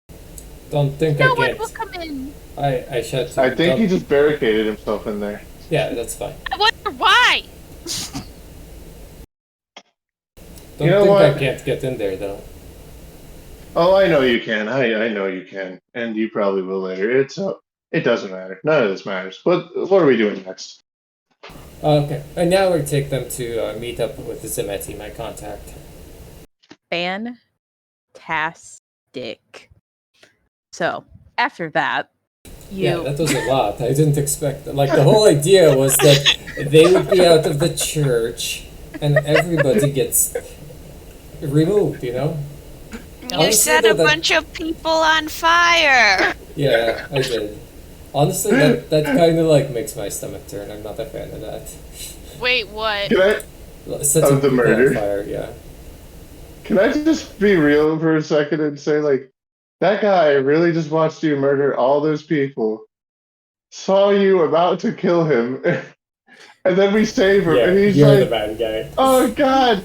Don't think No I one can't. will come in." I shut. I think he just barricaded himself in there. Yeah, that's fine. I wonder why! Don't You know think what? I can't get in there though. Oh, I know you can. I know you can. And you probably will later. It doesn't matter. None of this matters. What are we doing next? Okay, and now we take them to meet up with Zemeti, my contact. Fantastic. So, after that, Yeah, that was a lot. I didn't expect that. Like, the whole idea was that they would be out of the church and everybody gets removed, you know? You Honestly, set though, a bunch of people on fire. Yeah, I did. Honestly, that kind of like makes my stomach turn. I'm not a fan of that. Wait, what? Can I? Setting Of the people murder? on fire, yeah. Can I just be real for a second and say, like, that guy really just watched you murder all those people, saw you about to kill him, and then we save him, Yeah, and he's you're like, the bad guy. "Oh God,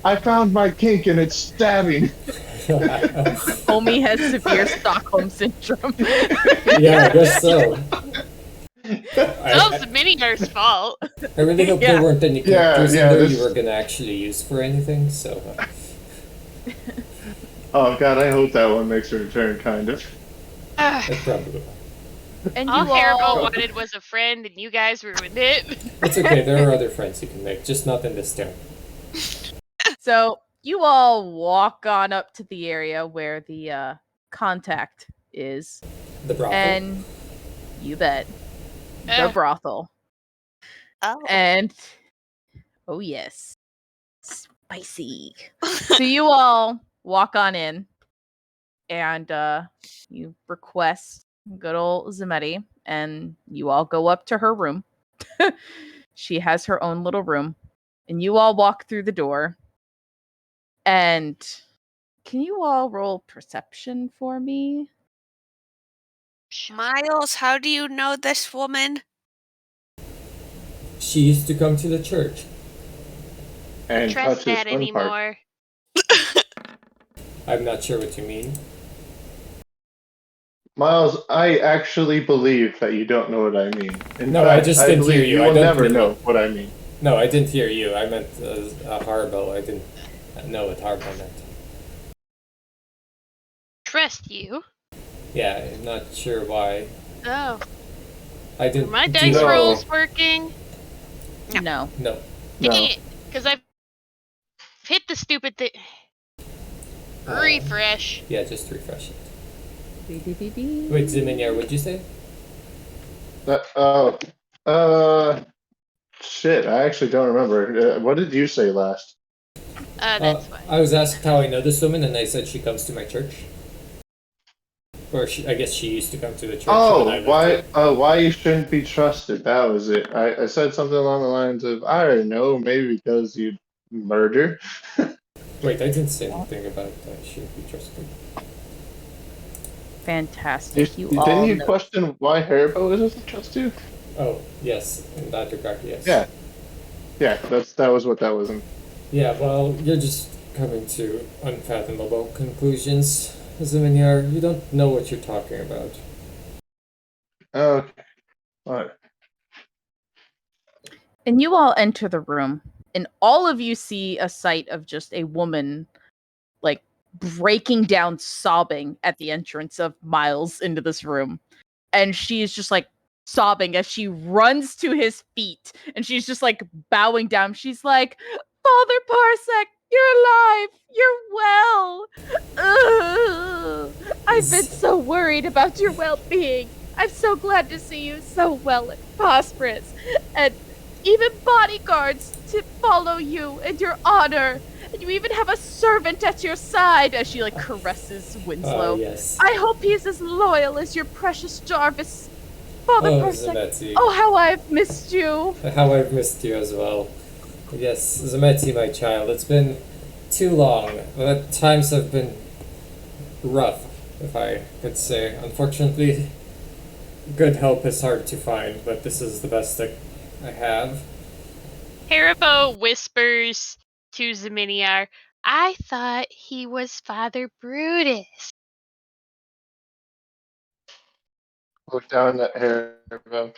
I found my kink and it's stabbing." Homie has severe Stockholm syndrome. Yeah, I guess so. It's Zeminiar's fault. I really hope Yeah. there weren't any characters in there this- you were gonna actually use for anything, so... Oh God, I hope that one makes a return, kind of. It probably will. And All you Haribo all, wanted was a friend and you guys ruined it. It's okay, there are other friends you can make, just not in this town. so you all walk on up to the area where the contact is, The brothel. and you bet the brothel. Oh. And oh yes, spicy. So you all walk on in, and you request good old Zemeti, and you all go up to her room. She has her own little room, and you all walk through the door. And can you all roll perception for me? Miles, how do you know this woman? She used to come to the church. And Trust touch his that fun part. anymore. I'm not sure what you mean. Miles, I actually believe that you don't know what I mean. In No, fact, I just didn't believe hear you. You I will don't never really- know what I mean. No, I didn't hear you. I meant Harbo. I didn't know what Harbo meant. Trust you? Yeah, I'm not sure why. Oh. I Are didn't my do dice No. rolls working? No. No. No. Dang it. Because I've hit the stupid thing. Refresh. Yeah, just refresh it. Beep. Wait, Ziminyar, what'd you say? Shit, I actually don't remember. What did you say last? That's fine. I was asked how I know this woman, and I said she comes to my church. Or I guess she used to come to the church. Why you shouldn't be trusted? That was it. I said something along the lines of, I don't know, maybe because you murder. Wait, I didn't say anything about that. She shouldn't be trusted. Fantastic. Didn't you question why Haribo doesn't trust you? Oh, yes. In that regard, yes. Yeah. Yeah, that was what that was in. Yeah, well, you're just coming to unfathomable conclusions, Ziminyar. You don't know what you're talking about. Okay. Alright. And you all enter the room, and all of you see a sight of just a woman, like, breaking down sobbing at the entrance of Miles into this room. And she is just, like, sobbing as she runs to his feet, and she's just, like, bowing down. She's like, Father Parsec, you're alive! You're well! Ugh. I've been so worried about your well-being. I'm so glad to see you so well and prosperous. And even bodyguards to follow you and your honor. And you even have a servant at your side as she, like, caresses Winslow. Yes. I hope he's as loyal as your precious Jarvis. Father Parsec. Zemeti. Oh, how I've missed you. How I've missed you as well. Yes, Zemeti, my child. It's been too long. But times have been rough, if I could say. Unfortunately, good help is hard to find, but this is the best that I have. Haribo whispers to Zeminiar, I thought he was Father Brutus. Look down at Haribo.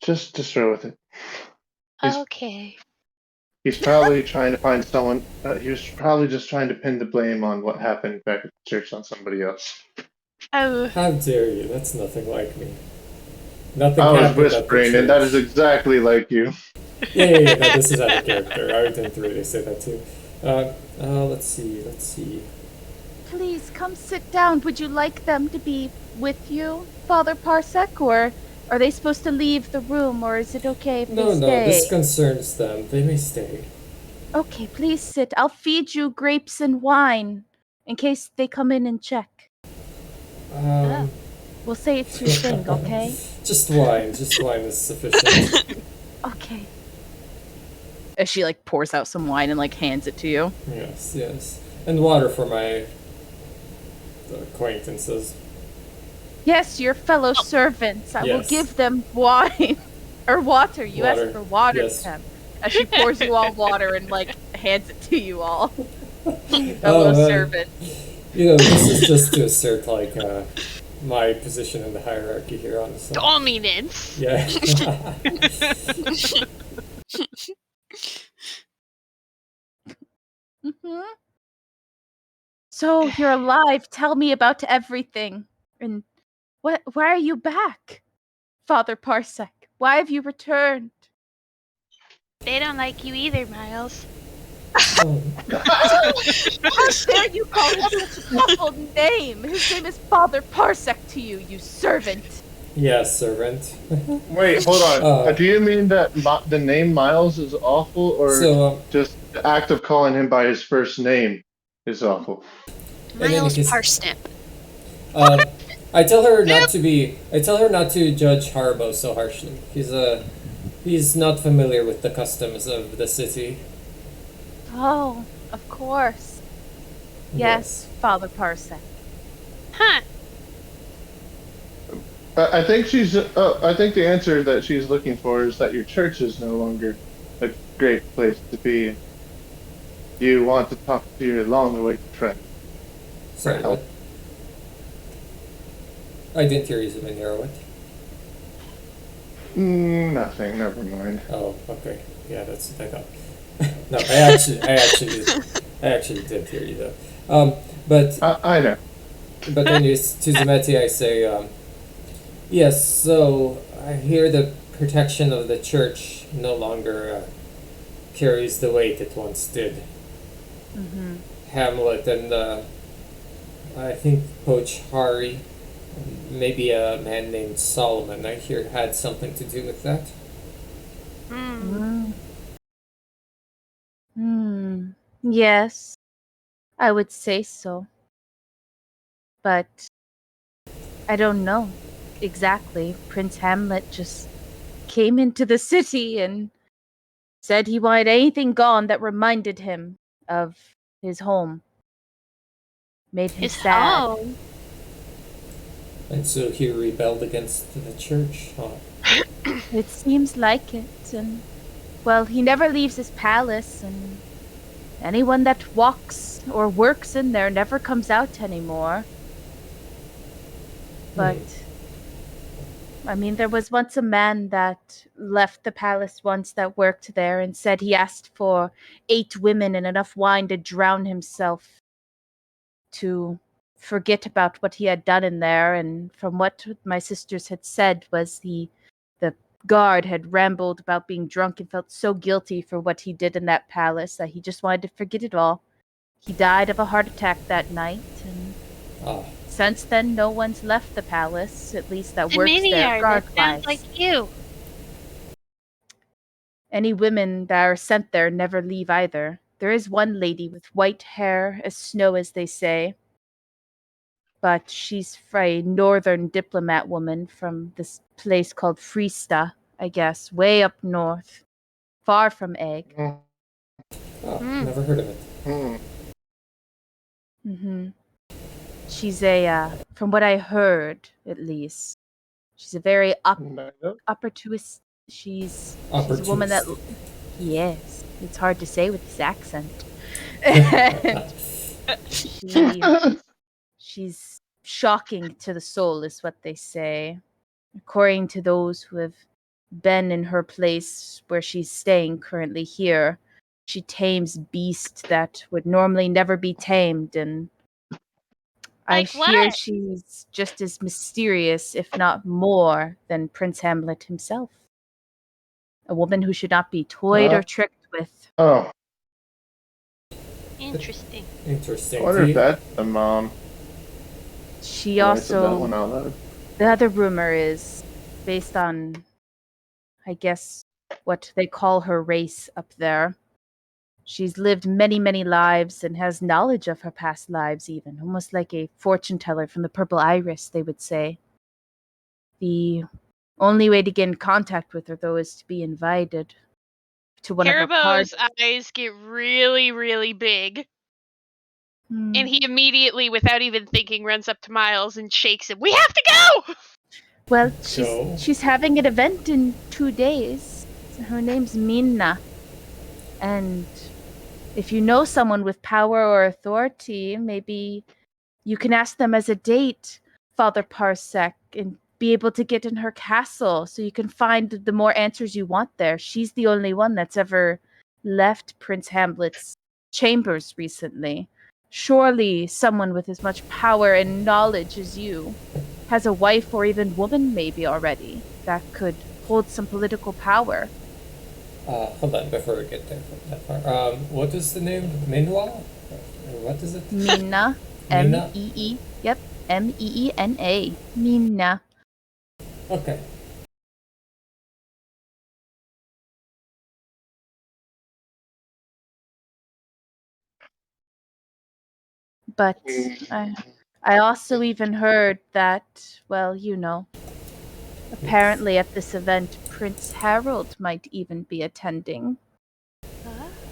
Just roll with it. Okay. He's probably trying to find someone. He was probably just trying to pin the blame on what happened back at the church on somebody else. Oh. How dare you? That's nothing like me. Nothing I was happened at the whispering, church. and that is exactly like you. Yeah, no, this is out of character. I didn't really say that too. Let's see. Please, come sit down. Would you like them to be with you, Father Parsec, or are they supposed to leave the room, or is it okay if they stay? No, this concerns them. They may stay. Okay, please sit. I'll feed you grapes and wine in case they come in and check. We'll say it's your thing, okay? Just wine is sufficient. Okay. As she, like, pours out some wine and, like, hands it to you. Yes. And water for my acquaintances. Yes, your fellow servants. I will Yes. give them wine. Or water. You Water. asked for water, Yes. Pam. As she pours you all water and, like, hands it to you all. Fellow servant. You know, this is just to assert, like, my position in the hierarchy here, honestly. Dominance. Yeah. So, you're alive. Tell me about everything. And why are you back, Father Parsec? Why have you returned? They don't like you either, Miles. How dare you call him such an awful name? His name is Father Parsec to you, you servant. Yes, servant. Wait, hold on. Do you mean that the name Miles is awful, or just the act of calling him by his first name is awful? Miles Parsnip. I tell her not to judge Haribo so harshly. He's not familiar with the customs of the city. Oh, of course. Yes, Father Parsec. Huh. I think I think the answer that she's looking for is that your church is no longer a great place to be. You want to talk to your long-awaited friend. Sorry, what? I didn't hear you, Zeminiar. What? Nothing. Never mind. Oh, okay. Yeah, that's what I thought. No, I actually did hear you though. But I know. But anyways, to Zemeti, I say, yes. So I hear the protection of the church no longer carries the weight it once did. Hamlet and I think Poach Hari, maybe a man named Solomon, I hear, had something to do with that. Yes, I would say so. But I don't know exactly. Prince Hamlet just came into the city and said he wanted anything gone that reminded him of his home. Made him sad. Home. And so he rebelled against the church, huh? It seems like it, and well, he never leaves his palace, and anyone that walks or works in there never comes out anymore. But I mean, there was once a man that left the palace once that worked there and said he asked for 8 women and enough wine to drown himself to forget about what he had done in there. And from what my sisters had said was the guard had rambled about being drunk and felt so guilty for what he did in that palace that he just wanted to forget it all. He died of a heart attack that night, and since then no one's left the palace, at least that works there guard-wise. Sounds like you. Any women that are sent there never leave either. There is one lady with white hair as snow, as they say, but she's a northern diplomat woman from this place called Freesta, I guess, way up north, far from Egg. Never heard of it. She's from what I heard, at least, she's a very opportunist. She's a woman that, yes, it's hard to say with this accent. She's shocking to the soul, is what they say. According to those who have been in her place where she's staying currently here, she tames beasts that would normally never be tamed, and I hear she's just as mysterious, if not more, than Prince Hamlet himself. A woman who should not be toyed or tricked with. Oh. Interesting. Interesting. I wonder if that's the mom. She also... The other rumor is based on, I guess, what they call her race up there. She's lived many, many lives and has knowledge of her past lives even, almost like a fortune teller from the Purple Iris, they would say. The only way to get in contact with her, though, is to be invited to one of her parties. Haribo's eyes get really, really big. And he immediately, without even thinking, runs up to Miles and shakes him. We have to go! Well, she's having an event in 2 days. Her name's Minna. And if you know someone with power or authority, maybe you can ask them as a date, Father Parsec, and be able to get in her castle so you can find the more answers you want there. She's the only one that's ever left Prince Hamlet's chambers recently. Surely someone with as much power and knowledge as you has a wife or even woman maybe already that could hold some political power. Hold on, before we get there that far. What is the name? Minwa? What is it? Minna. M-E-E. Yep. M-E-E-N-A. Minna. Okay. But I also even heard that, well, you know, apparently at this event, Prince Harold might even be attending.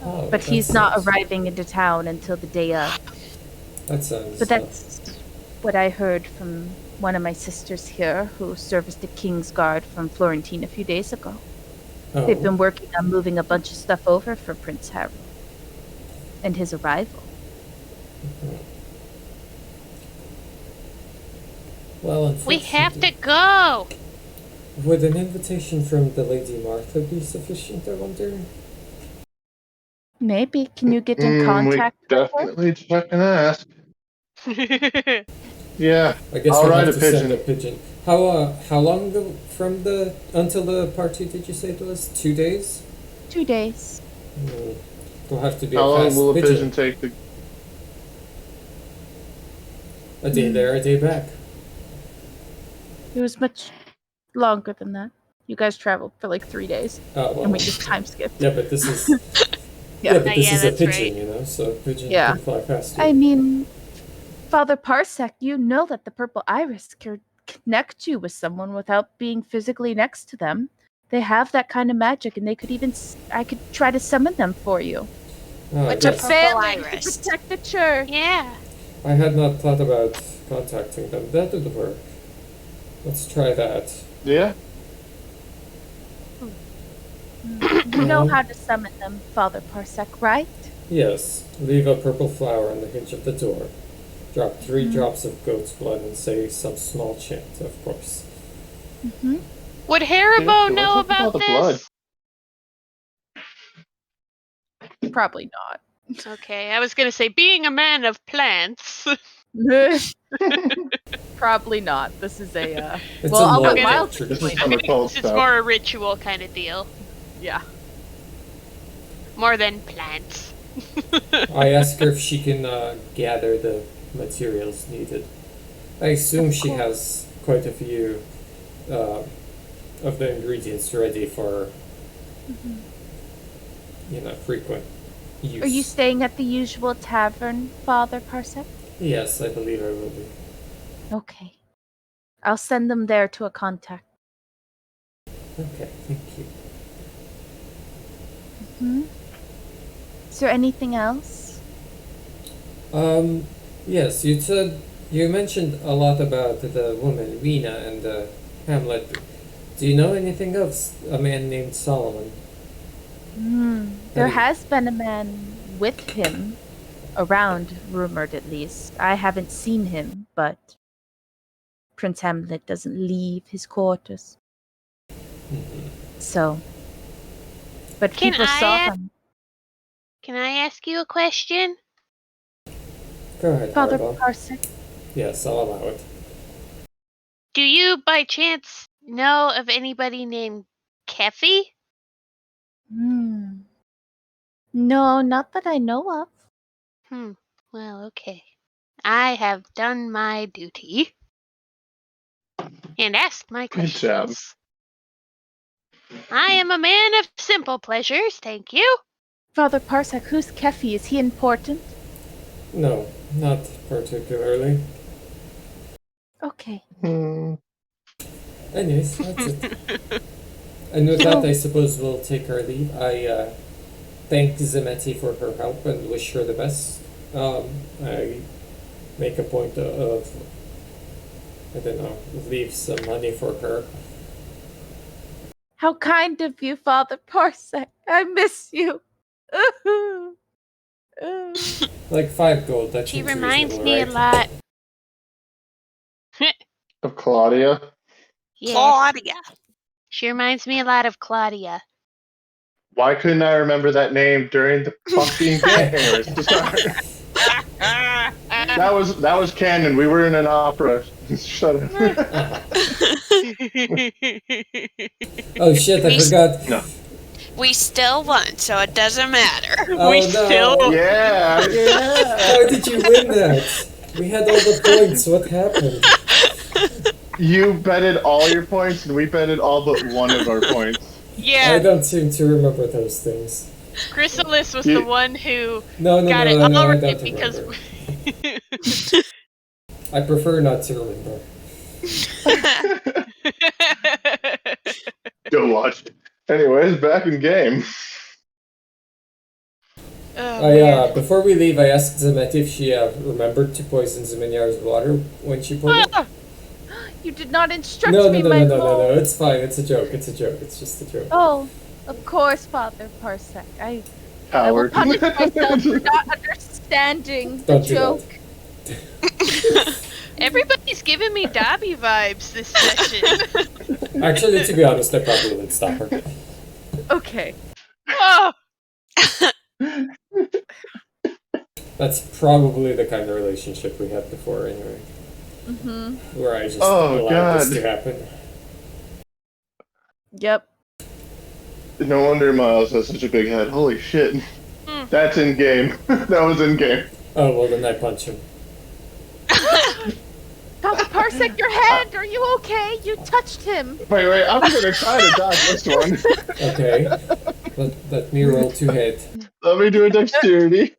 But he's not arriving into town until the day of. But that's what I heard from one of my sisters here who serviced the King's Guard from Florentine a few days ago. They've been working on moving a bunch of stuff over for Prince Harold and his arrival. Well, we have to go! Would an invitation from the Lady Martha be sufficient, I wonder? Maybe. Can you get in contact with her? Definitely check and ask. Yeah, I guess I'll we'll ride have to send a pigeon. How long until the party did you say it was? 2 days? 2 days. We'll have to be How long will a pigeon take to... A day there, a day back. It was much longer than that. You guys traveled for like 3 days, and we just time skipped. Yeah, but this is. Yeah. Yeah, but this is a that's pigeon, right. you know, so a pigeon Yeah. can fly faster. I mean, Father Parsec, you know that the purple iris can connect you with someone without being physically next to them. They have that kind of magic, and they could even. I could try to summon them for you. Ah, It's a yes. family to iris. protect the church. Yeah. I had not thought about contacting them. That would work. Let's try that. Yeah. You know how to summon them, Father Parsec, right? Yes. Leave a purple flower on the hinge of the door. Drop 3 drops of goat's blood and say some small chant, of course. Mm-hmm. Would Haribo know what's with all about the this? blood? Probably not. Okay, I was gonna say, being a man of plants. Probably not. This is a. It's Well, a I'll let Nordic Miles tradition. This is explain. some occult It's stuff. more a ritual kind of deal. Yeah. More than plants. I asked her if she can gather the materials needed. I assume she has quite a few of the ingredients ready for, frequent use. Are you staying at the usual tavern, Father Parsec? Yes, I believe I will be. Okay. I'll send them there to a contact. Okay, thank you. Hmm? Is there anything else? Yes, you mentioned a lot about the woman Rena and the hamlet. Do you know anything else? A man named Solomon. There Hey. has been a man with him around, rumored at least. I haven't seen him, but Prince Hamlet doesn't leave his quarters. So, but Can people saw I- him. Can I ask you a question? Go ahead, Father Haribo. Parsec. Yes, I'll allow it. Do you, by chance, know of anybody named Keffy? No, not that I know of. Well, okay. I have done my duty. And asked my Good job. questions. I am a man of simple pleasures, thank you. Father Parsec, who's Keffy? Is he important? No, not particularly. Okay. Anyways, that's it. And with that, I suppose we'll take our leave. I thank Zemeti for her help and wish her the best. I make a point of, I don't know, leave some money for her. How kind of you, Father Parsec. I miss you. Like 5 gold, that She seems reminds reasonable, me right? a lot. Of Claudia. Yes, Claudia. she reminds me a lot of Claudia. Why couldn't I remember that name during the fucking game? Sorry. That was canon. We were in an opera. Shut up. Oh shit, I forgot. No. We still won, so it doesn't matter. Oh, We no. still- Yeah. How did you win that? We had all the points. What happened? You betted all your points, and we betted all but one of our points. I Yeah, don't seem to remember those things. Chrysalis was You- the one who No, got it I all don't right because remember. I prefer not to remember. Go watch it. Anyways, back in game. Before we leave, I asked Zemeti if she remembered to poison Zeminyar's water when she poured it. You did not instruct No, me, my no, lord. it's fine. It's a joke. It's just a joke. Oh, of course, Father Parsec. I will Howard. punish myself for not understanding the Don't do that. joke. everybody's giving me Dobby vibes this session. Actually, to be honest, I probably would stop her. Okay. Oh, That's probably the kind of relationship we had before, anyway. Where I just allowed this to happen. Yep. No wonder Miles has such a big head. Holy shit. That's in game. That was in game. Oh, well, then I punch him. Parsec, your hand! Are you okay? You touched him! Wait, I'm gonna try to dodge this one. Okay. Let me roll to hit. Let me do a dexterity.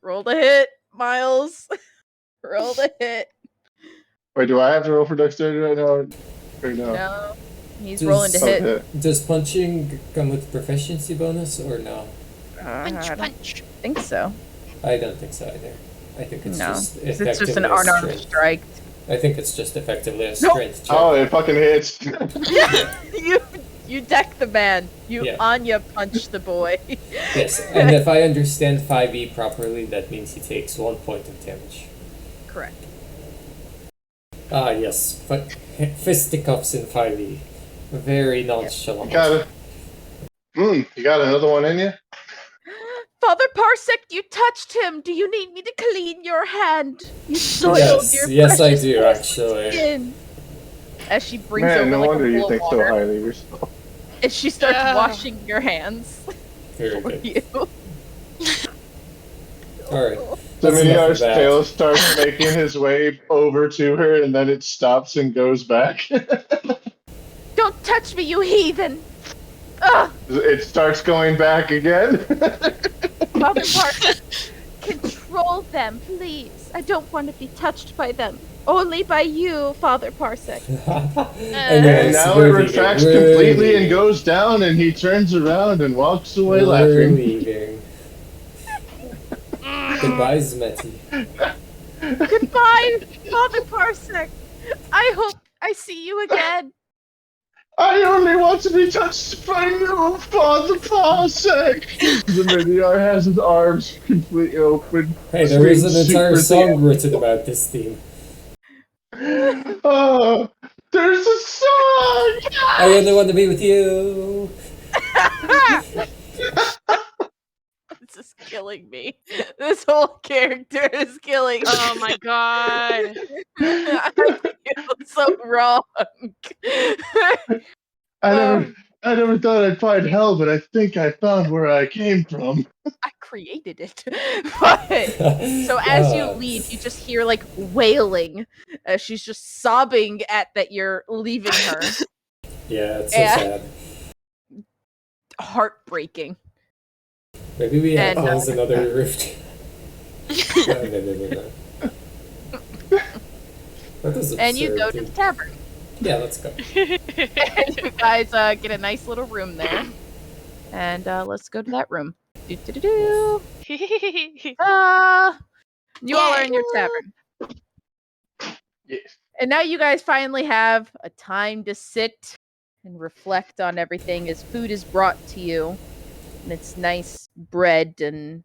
Roll the hit, Miles. Roll the hit. Wait, do I have to roll for dexterity right now? Or no? No. He's rolling to hit. Okay. Does punching come with proficiency bonus or no? I don't Punch. think so. I don't think so either. I think it's just It's effectively just an a unarmed strength. strike. I think it's just effectively a Nope. strength check. Oh, it fucking hits. You deck the man. You Yeah. Anya punch the boy. Yes, and if I understand 5e properly, that means he takes 1 point of damage. Correct. Ah, yes, but fisticuffs in 5e. Very nonchalant. You got another one in you? Father Parsec, you touched him. Do you need me to clean your hand? You soiled your Yes, I precious do, actually. skin. As she brings Man, over no like wonder a you bowl think of so water, highly of yourself. and she starts Yeah. washing your hands Very for good. you. Alright. So That's enough Miniar's of that. tail starts making his way over to her, and then it stops and goes back. Don't touch me, you heathen! Ugh! It starts going back again. Father Parsec, control them, please. I don't want to be touched by them. Only by you, Father Parsec. And now it retracts completely and goes down, and he turns around and walks away We're laughing. leaving. Goodbye, Zmeti. Goodbye, Father Parsec. I hope I see you again. I only want to be touched by you, Father Parsec. The Miniar has his arms completely open. Hey, there is an Screams entire super song written about this theme. Oh, there's a song! I only want to be with you. This is killing me. This whole character is killing me. Oh my god. I feel so wrong. I never thought I'd find hell, but I think I found where I came from. I created it. But so as you leave, you just hear like wailing as she's just sobbing at that you're leaving her. Yeah, it's so Yeah. sad. Heartbreaking. Maybe we have And, close another rift. No. That is absurd, And you go to dude. the tavern. Yeah, let's go. And you guys get a nice little room there. And let's go to that room. Do. You all are in your tavern. Yes. And now you guys finally have a time to sit and reflect on everything as food is brought to you. And it's nice bread and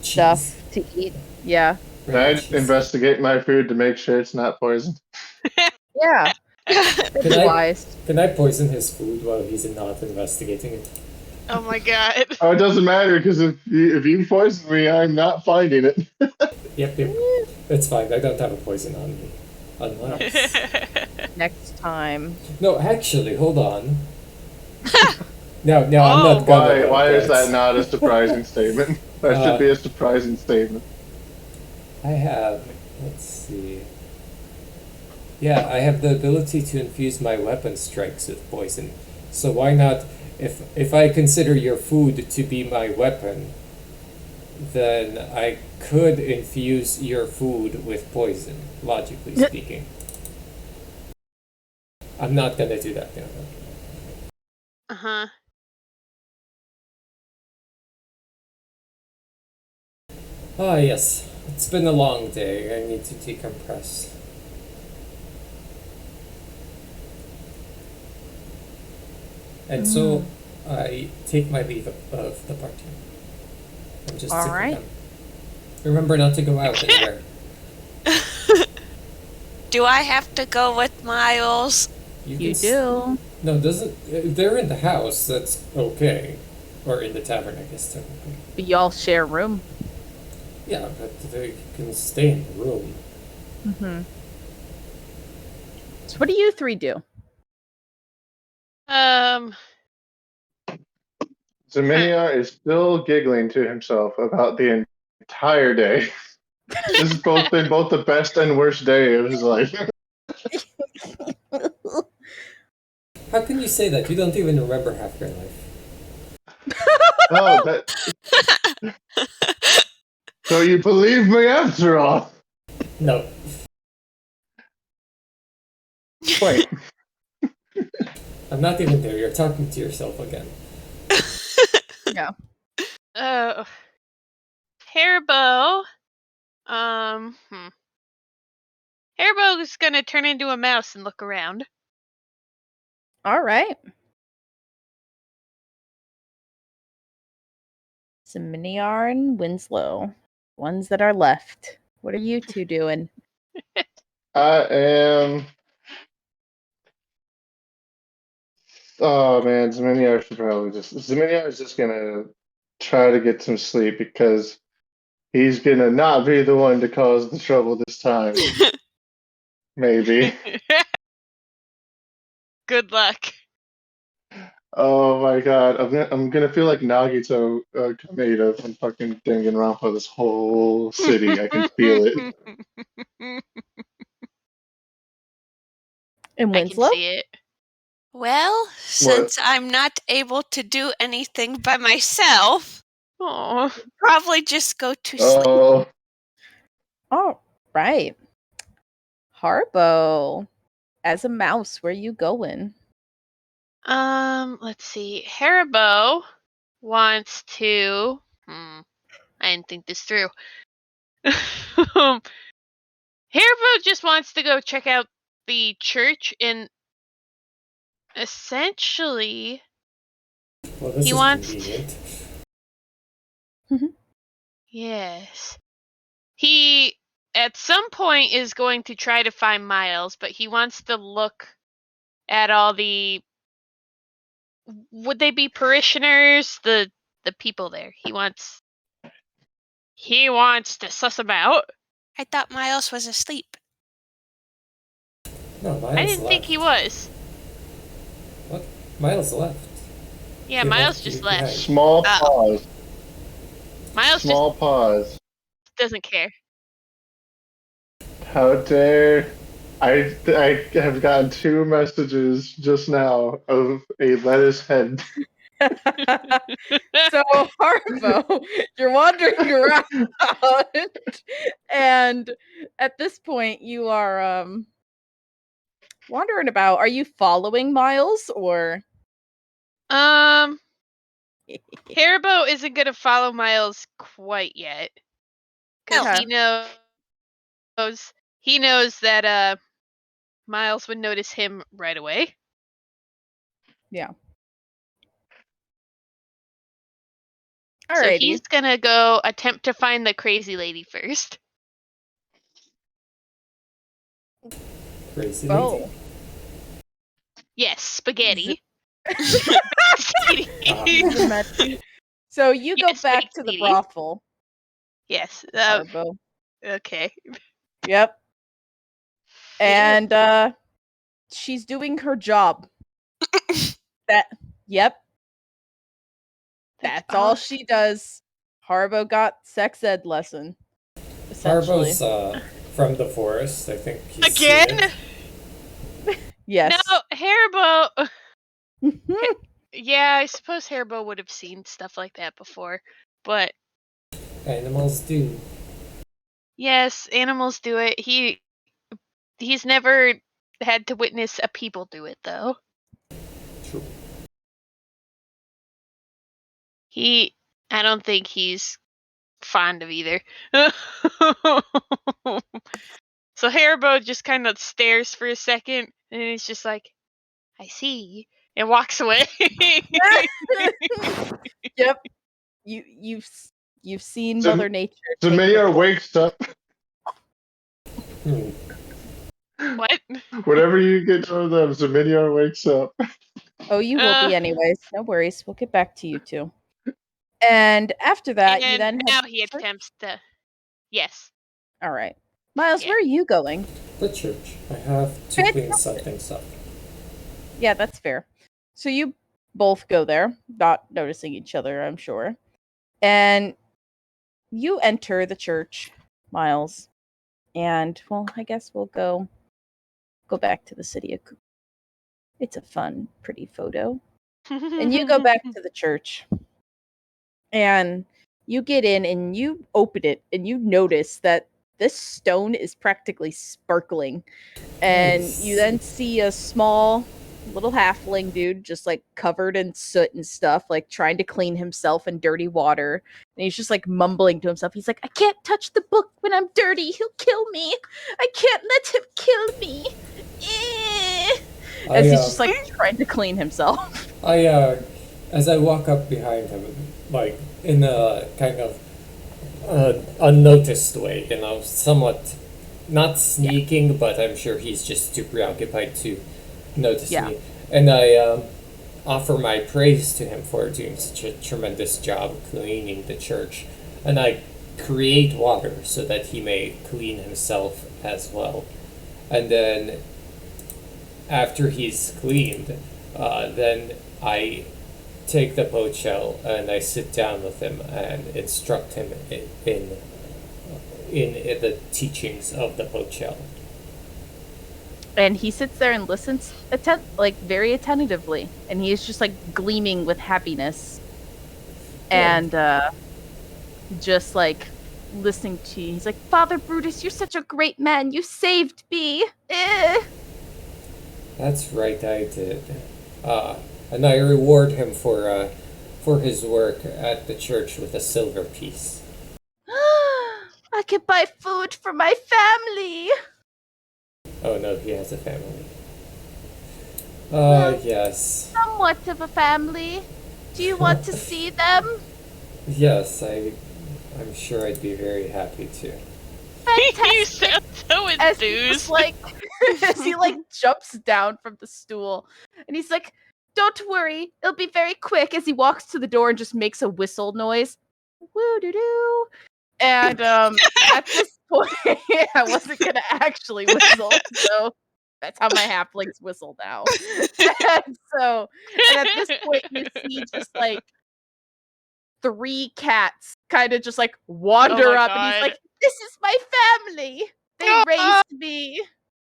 stuff to eat. Yeah. Can I investigate my food to make sure it's not poisoned? Yeah. That'd be wise. Can I poison his food while he's not investigating it? Oh my god. Oh, it doesn't matter, because if you poison me, I'm not finding it. Yep. It's fine. I don't have a poison on me. Unless... Next time. No, actually, hold on. No, I'm not gonna. Why is that not a surprising statement? That should be a surprising statement. I have... Let's see... Yeah, I have the ability to infuse my weapon strikes with poison. So why not... If I consider your food to be my weapon, then I could infuse your food with poison, logically speaking. I'm not gonna do that now. Uh-huh. Ah, yes. It's been a long day. I need to decompress. And so, I take my leave of the party. I'm just All sit with right. them. Remember not to go out anywhere. Do I have to go with Miles? You do. No, doesn't... If they're in the house, that's okay. Or in the tavern, I guess, technically. But y'all share a room. Yeah, but they can stay in the room. Mm-hmm. So what do you three do? So Miniar is still giggling to himself about the entire day. This has been both the best and worst day of his life. How can you say that? You don't even remember half your life. Oh, that. So you believe me after all? No. Wait. I'm not even there. You're talking to yourself again. Yeah. Hairbow. Hairbow is gonna turn into a mouse and look around. All right. So Miniar and Winslow, ones that are left. What are you two doing? I am. Oh man, Zeminiar should probably just. Zeminiar is just gonna try to get some sleep because he's gonna not be the one to cause the trouble this time. Maybe. Good luck. Oh my god, I'm gonna feel like Nagito Kameda from fucking Danganronpa this whole city. I can feel it. And I can Winslow? see it. Well, since I'm not able to do anything by myself, Oh, probably just go to sleep. Oh, All right. Harbo, as a mouse, where you going? let's see. Haribo wants to. I didn't think this through. Haribo just wants to go check out the church and essentially Well, this he is wants convenient. Yes. He at some point is going to try to find Miles, but he wants to look at all the would they be parishioners, the people there. He wants to suss them out. I thought Miles was asleep. No, Miles I didn't left. think he was. What? Miles left. Yeah, He Miles left just you left. behind. small pause. Miles Small pause. just doesn't care. How dare I have gotten 2 messages just now of a lettuce head. So Harbo, you're wandering around, and at this point, you are wandering about. Are you following Miles or? Haribo isn't gonna follow Miles quite yet. Because Okay. he knows that Miles would notice him right away. Yeah. So Alrighty. he's gonna go attempt to find the crazy lady first. Crazy Oh. lady. Yes, spaghetti. So you go Yes, back fake to the lady. brothel, Yes. Harbo. Okay. Yep. And she's doing her job. Yep. That's all she does. Harbo got sex ed lesson. Essentially. Harbo's from the forest. I think he's Again? seen it. Yes. No, Haribo. Yeah, I suppose Haribo would have seen stuff like that before, but Animals do. yes, animals do it. He's never had to witness a people do it though. True. I don't think he's fond of either. So Haribo just kind of stares for a second, and he's just like, "I see," and walks away. Yep. You've seen Mother Nature. Zeminiar wakes up. What? Whenever you get to them, Zeminiar wakes up. Oh, you will be anyways. No worries. We'll get back to you two. And after that, you And then now head he to church? attempts to. Yes. All right. Miles, Yeah. where are you going? The church. I have to clean something up. Yeah, that's fair. So you both go there, not noticing each other, I'm sure. And you enter the church. Miles. And, well, I guess we'll go back to the city of Coop. It's a fun, pretty photo. And you go back to the church. And you get in and you open it and you notice that this stone is practically sparkling. And you then see a small little halfling dude just like covered in soot and stuff, like trying to clean himself in dirty water. And he's just like mumbling to himself. He's like, I can't touch the book when I'm dirty. He'll kill me. I can't let him kill me. As he's just like trying to clean himself. As I walk up behind him, like in a kind of unnoticed way, somewhat not sneaking, but I'm sure he's just too preoccupied to notice me. And I offer my praise to him for doing such a tremendous job cleaning the church. And I create water so that he may clean himself as well. And then after he's cleaned, then I take the boat shell and I sit down with him and instruct him in the teachings of the boat shell. And he sits there and listens, very attentively, and he is just like gleaming with happiness, and just like listening to you. He's like, Father Brutus, you're such a great man. You saved me. That's right, I did. And I reward him for his work at the church with a silver piece. I can buy food for my family. Oh no, he has a family. Yes. Somewhat of a family. Do you want to see them? Yes, I'm sure I'd be very happy to. You sound so enthused. As he jumps down from the stool, and he's like, "Don't worry, it'll be very quick." As he walks to the door and just makes a whistle noise, woo doo doo. And at this point, I wasn't gonna actually whistle, so that's how my halflings whistle now. and at this point, you see just like 3 cats kind of just like wander up, and he's like, "This is my family. They raised me."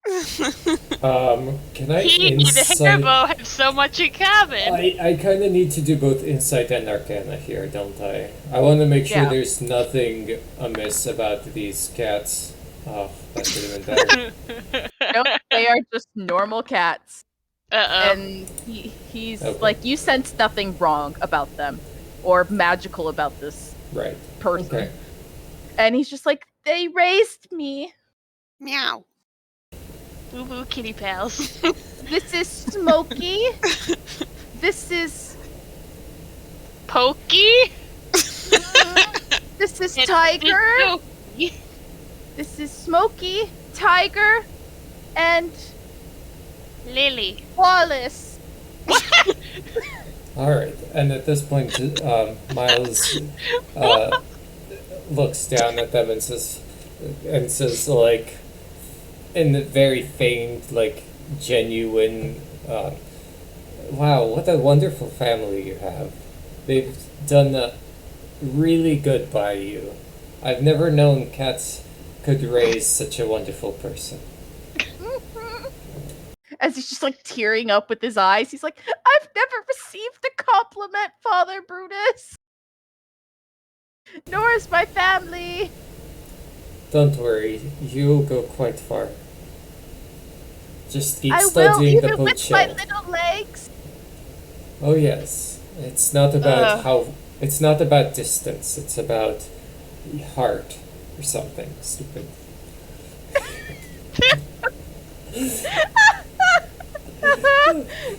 Can I He and Herbo have so much in common. I kind of need to do both insight and arcana here, don't I? I want to make sure there's nothing amiss about these cats. Oh, that could have been better. Nope, they are just normal cats. And he's like, you sense nothing wrong about them or magical about this person. Okay. And he's just like, they raised me. Meow. Woo-woo kitty pals. This is Smokey. This is Pokey. This is Tiger. This is Smokey, Tiger, and Lily. Wallace. Alright, and at this point, Miles looks down at them and says like, in a very faint, like, genuine, wow, what a wonderful family you have. They've done really good by you. I've never known cats could raise such a wonderful person. As he's just like tearing up with his eyes, he's like, I've never received a compliment, Father Brutus. Nor is my family. Don't worry, you'll go quite far. Just keep I studying will, the even boat with shell. my little legs. Oh yes, it's not about it's not about distance. It's about heart or something stupid.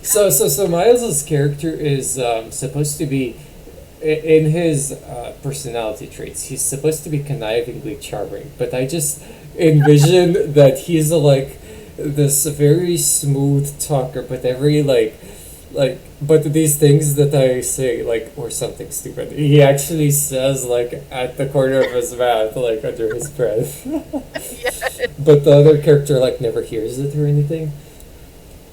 So Miles's character is supposed to be, in his personality traits, he's supposed to be connivingly charming, but I just envision that he's like this very smooth talker, but but these things that I say, like, or something stupid, he actually says, like, at the corner of his mouth, like, under his breath. Yes. But the other character, like, never hears it or anything.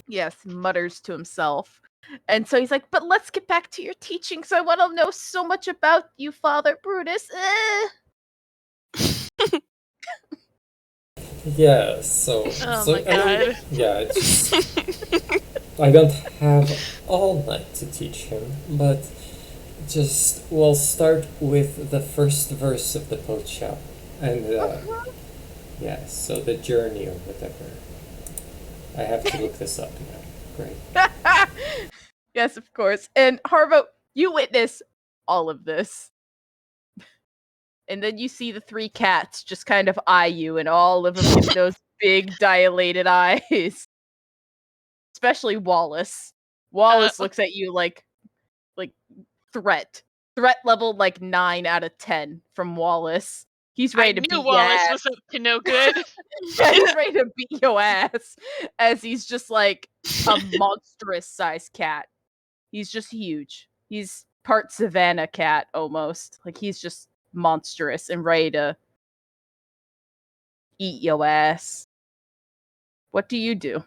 Yes, mutters to himself. And so he's like, but let's get back to your teachings. I want to know so much about you, Father Brutus. Yeah, so... Oh so my god. It's just... I don't have all night to teach him, but we'll start with the first verse of the Pocha. And, so the journey or whatever. I have to look this up now. Great. Yes, of course. And Harvo, you witness all of this. And then you see the three cats just kind of eye you, and all of them get those big dilated eyes. Especially Wallace. Wallace looks at you like threat. Threat level 9 out of 10 from Wallace. He's ready to beat your Wallace ass. was up to no good. Yeah, he's ready to beat your ass as he's just like a monstrous sized cat. He's just huge. He's part savannah cat almost. Like he's just monstrous and ready to eat your ass. What do you do?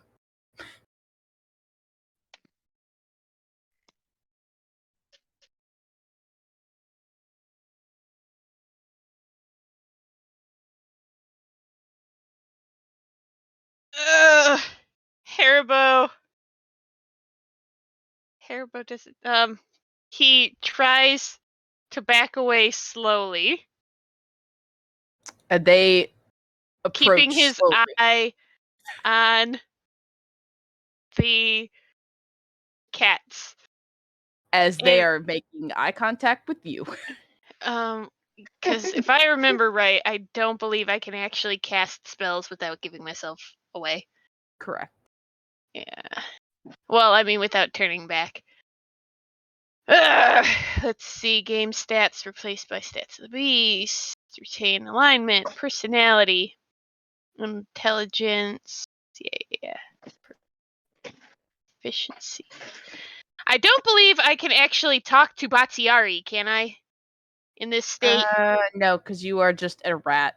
Haribo doesn't. He tries to back away slowly, And they approach keeping his slowly. eye on the cats as they are making eye contact with you. Because if I remember right, I don't believe I can actually cast spells without giving myself away. Correct. Yeah. Well, I mean, without turning back. Let's see. Game stats replaced by stats of the beast. Retain alignment, personality, intelligence. Yeah. Efficiency. I don't believe I can actually talk to Batsiari, can I? In this state? No, because you are just a rat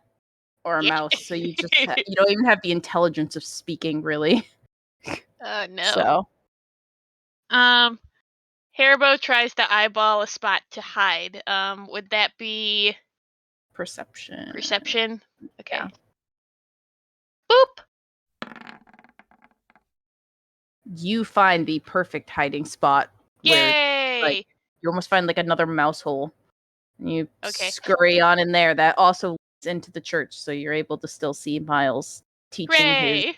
or a mouse, so you just you don't even have the intelligence of speaking, really. No. So. Haribo tries to eyeball a spot to hide. Would that be perception? Perception. Okay. Yeah. Boop. You find the perfect hiding spot. Yay! Where, you almost find another mouse hole. And you scurry on in there. That also leads into the church, so you're able to still see Miles teaching his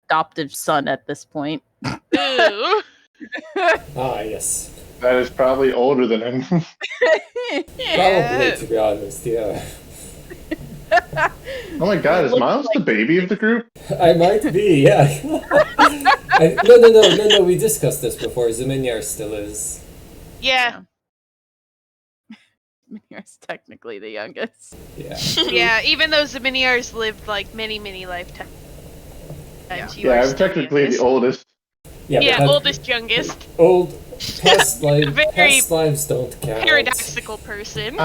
adoptive son at this point. Ooh. Yes. That is probably older than him. Probably, to be honest, yeah. Oh my god, is Miles the baby of the group? I might be, yeah. No, we discussed this before. Ziminyar still is. Yeah. Ziminyar's technically the youngest. Yeah. Yeah, even though Ziminyar's lived many, many lifetimes. Yeah, I'm technically the oldest. Yeah, oldest, youngest. Past lives don't count. Paradoxical person.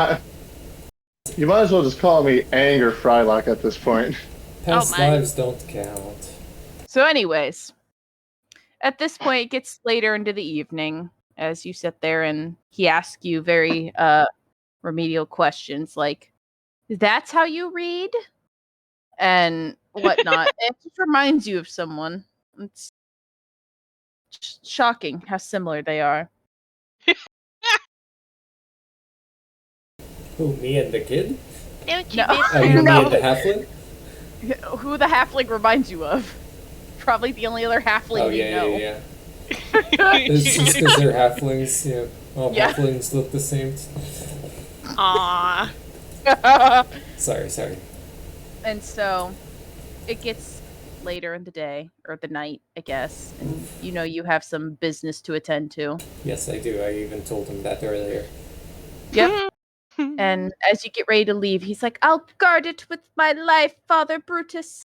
You might as well just call me Anger Frylock at this point. Past lives don't count. So anyways, at this point it gets later into the evening as you sit there and he asks you very remedial questions like, that's how you read? And whatnot. It just reminds you of someone. It's shocking how similar they are. Who, me and the kid? Don't you me and the halfling? Who the halfling reminds you of? Probably the only other halfling you know. Yeah. It's just because they're halflings, yeah. All halflings look the same. Aww. Sorry. And so, it gets later in the day, or the night, I guess, and you have some business to attend to. Yes, I do. I even told him that earlier. Yep. And as you get ready to leave, he's like, I'll guard it with my life, Father Brutus.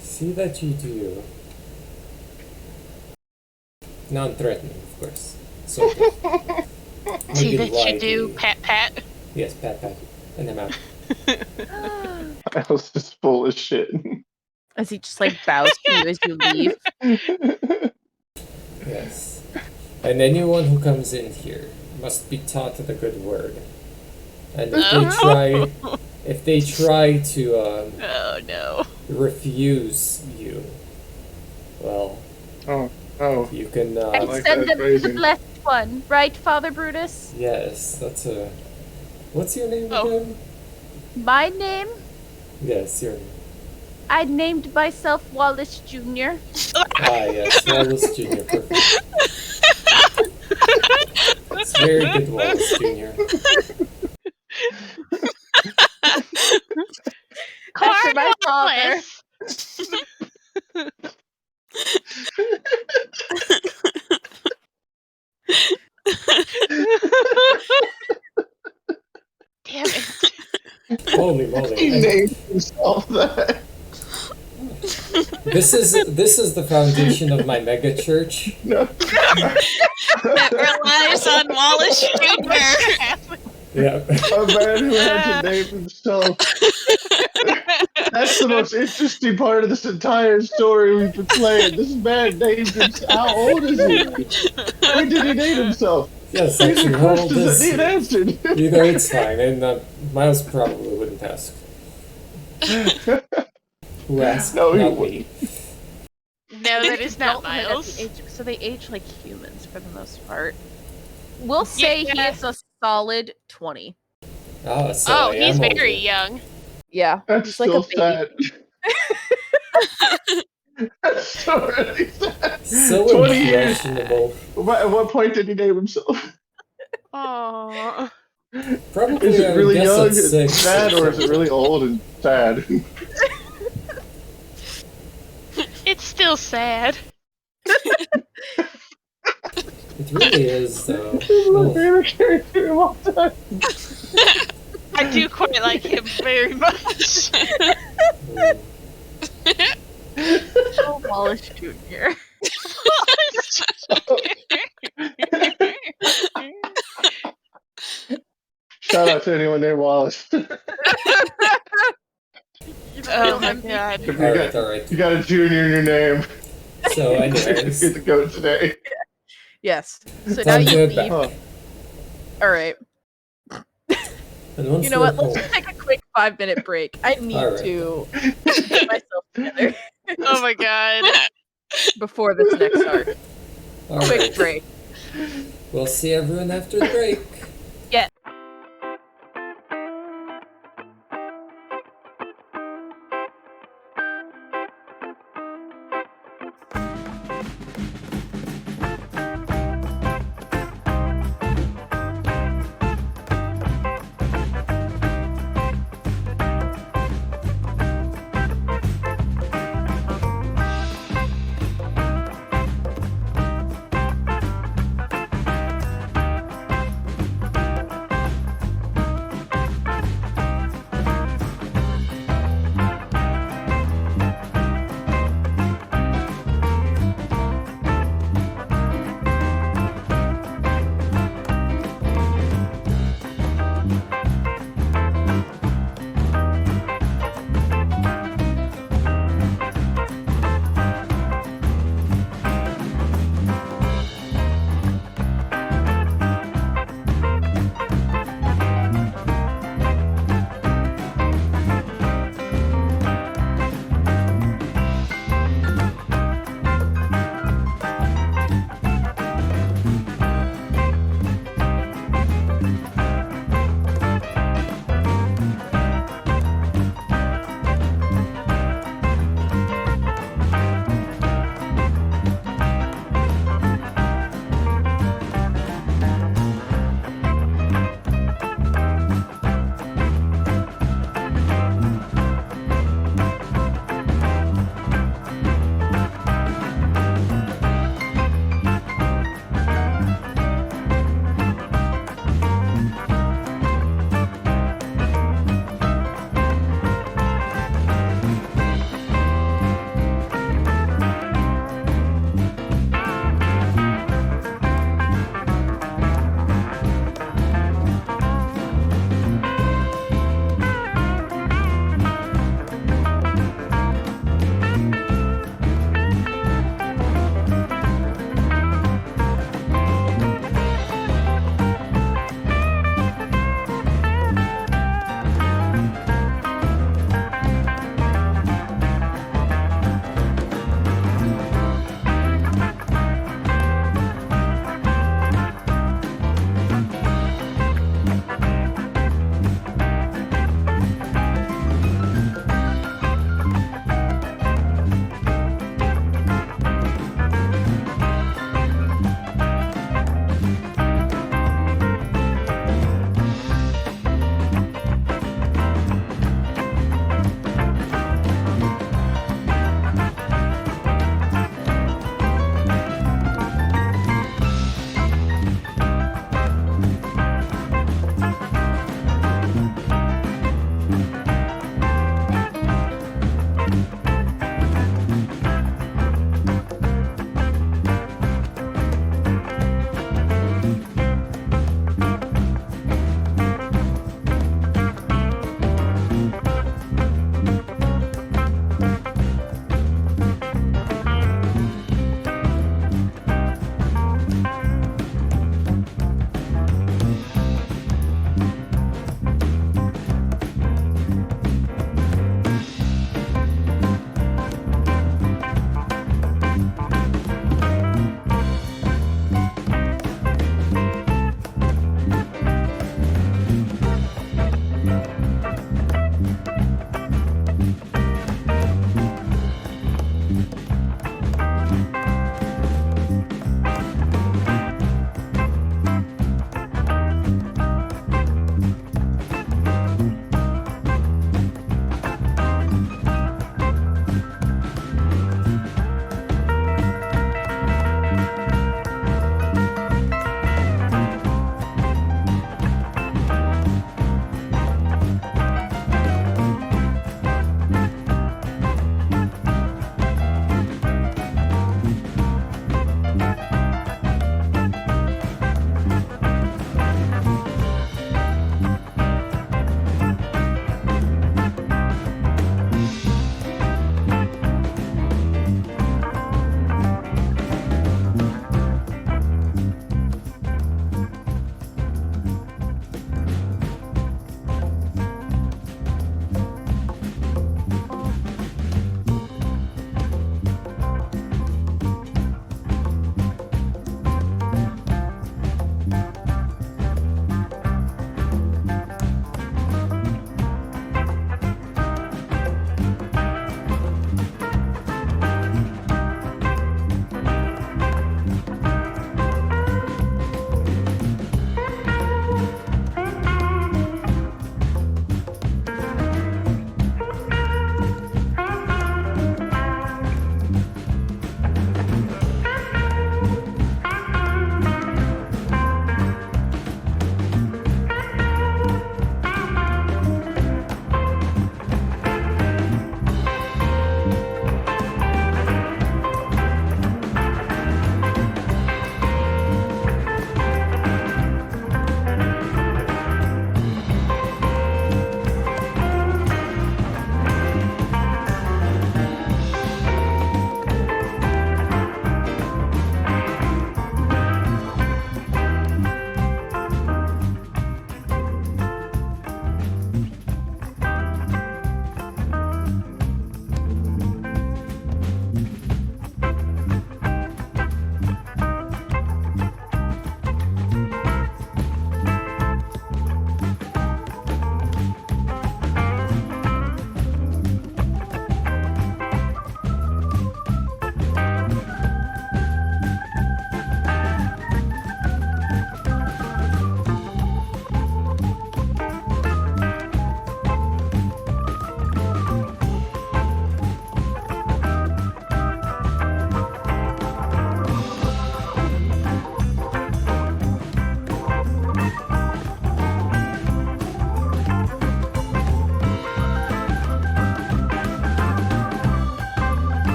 See that you do. Non-threatening, of course. So, see that you do, pat. Yes, pat. And I'm out. Miles is full of shit. As he just bows to you as you leave. Yes. And anyone who comes in here must be taught the good word. And if they try to Oh no. refuse you, well, you can. And like send that them to the phrasing. blessed one, right, Father Brutus? Yes, that's a. What's your name Oh. again? My name? Yes, your name. I named myself Wallace Jr. Yes, Wallace Jr. Perfect. It's very good, Wallace Jr. After my father. Damn it. Holy He moly! named himself that. This is the foundation of my mega church. No. That relies on Wallace Jr. Yeah. A man who had to name himself. That's the most interesting part of this entire story we've been playing. This man named himself. How old is he? When did he name himself? Yes, These actually, are how old questions is that need answered. Either it's fine, and Miles probably wouldn't ask. Who asked? No, he Not wouldn't. me. No, that is not Adulthood at Miles. the age- so they age like humans for the most part. We'll say he Yeah. is a solid 20. Oh, so Oh, I he's am very older. young. Yeah, That's he's like still a baby. sad. That's so really sad. So 20 years. impressionable. At what point did he name himself? Oh. Probably, Is I it would really guess young at and 6 sad, or is it something. really old and sad? It's still sad. It really is, though. This is my Oh, favorite character of all time. I do quite like him very much. mm. Oh, Wallace Jr. Shout out to anyone named Wallace. Oh my god. If Alright. you got a junior in your name, So, you anyways. get to go today. Yes. So It's now all you good. leave. Huh. All right. And once You know what? we're Let's just take a quick 5-minute break. I need Alright. to get myself together Oh my god. before this next arc. Quick Alright. break. We'll see everyone after the break. Yeah.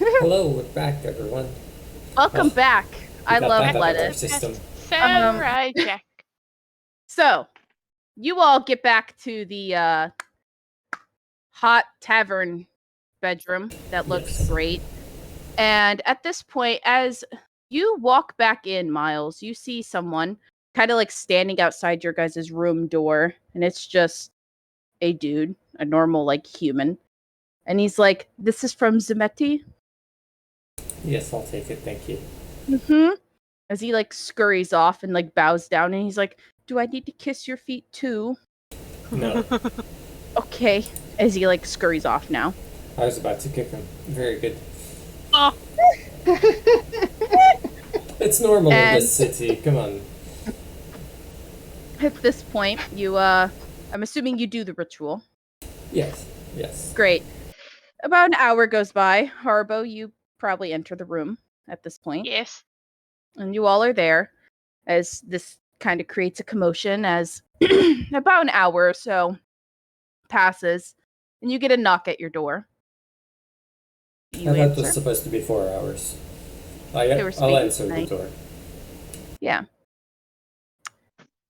Hello, we're back, everyone. Welcome back. I love our lettuce. system. Samurai Jack. So, you all get back to the hot tavern bedroom that looks great. And at this point, as you walk back in, Miles, you see someone kind of like standing outside your guys' room door. And it's just a dude, a normal, like, human. And he's like, "This is from Zemetti?" Yes, I'll take it, thank you. Mm-hmm. As he, like, scurries off and, like, bows down. And he's like, "Do I need to kiss your feet, too?" No. Okay. As he, like, scurries off now. I was about to kick him. Very good. Oh. It's normal in this city, come on. At this point, you, I'm assuming you do the ritual. Yes. Great. About an hour goes by. Harbo, you probably enter the room at this point. Yes. And you all are there, as this kind of creates a commotion as about an hour or so passes, and you get a knock at your door. You I thought it answer. was supposed to be 4 hours. I'll answer the door. Yeah.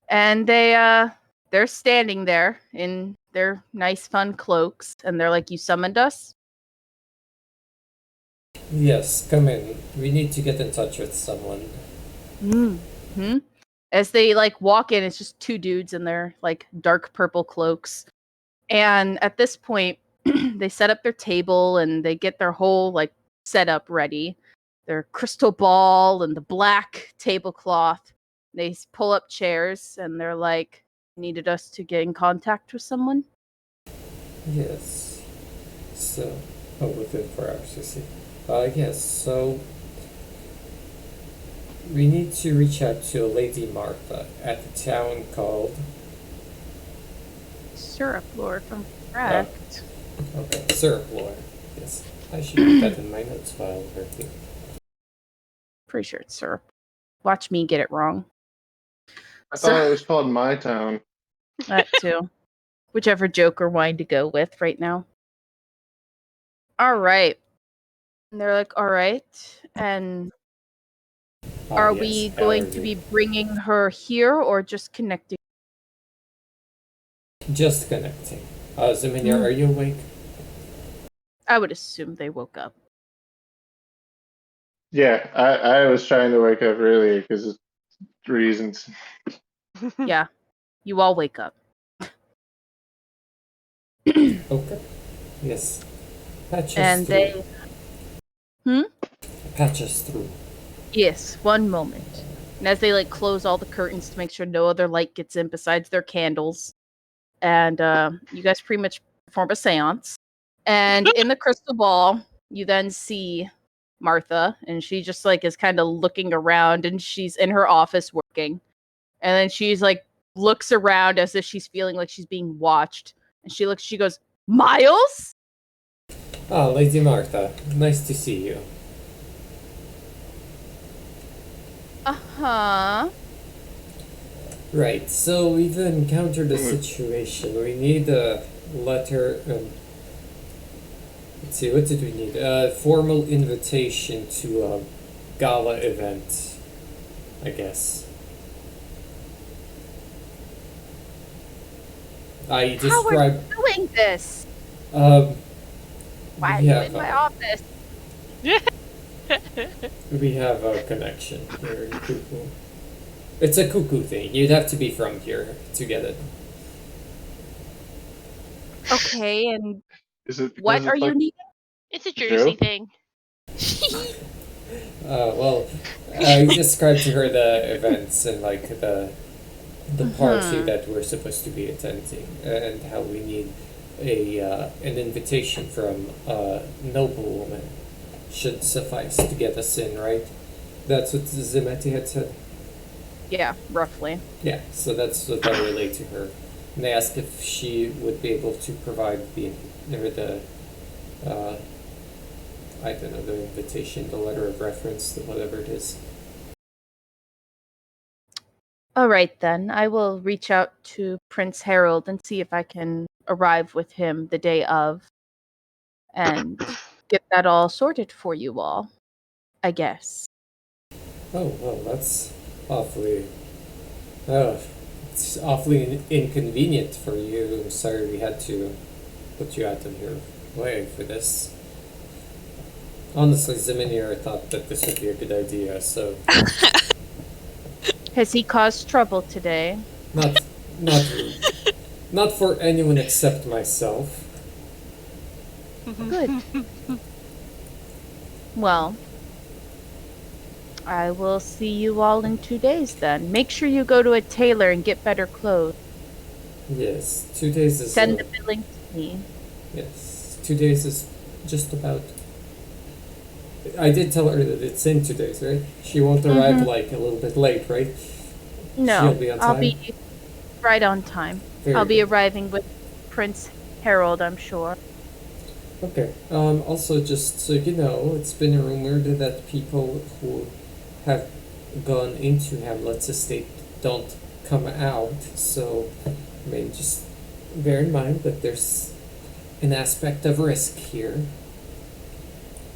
And they're standing there in their nice fun cloaks, and they're like, "You summoned us?" Yes, come in. We need to get in touch with someone. Mm-hmm. As they like walk in, it's just two dudes in their like dark purple cloaks. And at this point, they set up their table and they get their whole like setup ready. Their crystal ball and the black tablecloth. They pull up chairs and they're like, "Needed us to get in contact with someone?" Yes. So, within 4 hours, you see. Yes, so we need to reach out to Lady Martha at the town called... Syrup Lord, if I'm correct. Okay, Syrup Lord. Yes, I should put that in my notes file here too. Pretty sure it's syrup. Watch me get it wrong. I thought it was called My Town. That too. Whichever Joker wanted to go with right now. All right. And they're like, "All right. And are we going to be bringing her here or just connecting?" Just connecting. Zeminia, are you awake? I would assume they woke up. Yeah, I was trying to wake up earlier because of reasons. Yeah. You all wake up. Okay. Yes. Patch us through. Patch us through. Yes, one moment. And as they like close all the curtains to make sure no other light gets in besides their candles. And you guys pretty much perform a seance. And in the crystal ball, you then see Martha, and she just like is kind of looking around, and she's in her office working. And then she's like looks around as if she's feeling like she's being watched. And she goes, "Miles?" Ah, Lady Martha, nice to see you. Uh-huh. Right, so we've encountered a situation. We need a letter. Let's see, what did we need? A formal invitation to a gala event, I guess. I described. How are you doing this? Why are you in my office? We have a connection here in Cuckoo. It's a Cuckoo thing. You'd have to be from here to get it. Okay, and what are you needing? It's a Jersey thing. Well, I described to her the events and like the party that we're supposed to be attending, and how we need an invitation from a noblewoman should suffice to get us in, right? That's what Zemetti had said. Yeah, roughly. Yeah, so that's what I relayed to her. And they asked if she would be able to provide the I don't know, the invitation, the letter of reference, whatever it is. All right, then. I will reach out to Prince Harold and see if I can arrive with him the day of. And get that all sorted for you all, I guess. Oh, well, that's awfully... it's awfully inconvenient for you. I'm sorry we had to put you out of your way for this. Honestly, Ziminier thought that this would be a good idea, so... Has he caused trouble today? Not, not for anyone except myself. Good. Well, I will see you all in 2 days then. Make sure you go to a tailor and get better clothes. Yes, 2 days is... Send the billing to me. Yes, 2 days is just about... I did tell her that it's in 2 days, right? She won't arrive like a little bit late, right? No, She'll be on time? I'll be right on time. Very I'll be good. arriving with Prince Harold, I'm sure. Okay. Also, just so you know, it's been rumored that people who have gone into Hamlet's estate don't come out. So, I mean, just bear in mind that there's an aspect of risk here.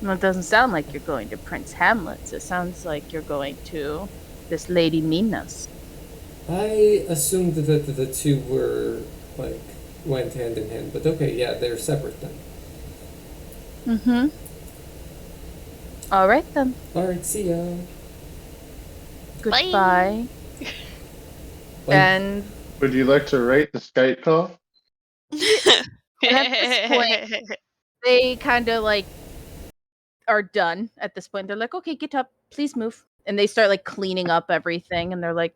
Well, it doesn't sound like you're going to Prince Hamlet's. It sounds like you're going to this Lady Mina's. I assumed that the two were, like, went hand in hand. But okay, yeah, they're separate then. Mm-hmm. All right, then. Alright, see ya. Goodbye. Bye. And Would you like to rate the Skype call? at this point, they kind of, like, are done at this point. They're like, okay, get up. Please move. And they start, like, cleaning up everything. And they're like,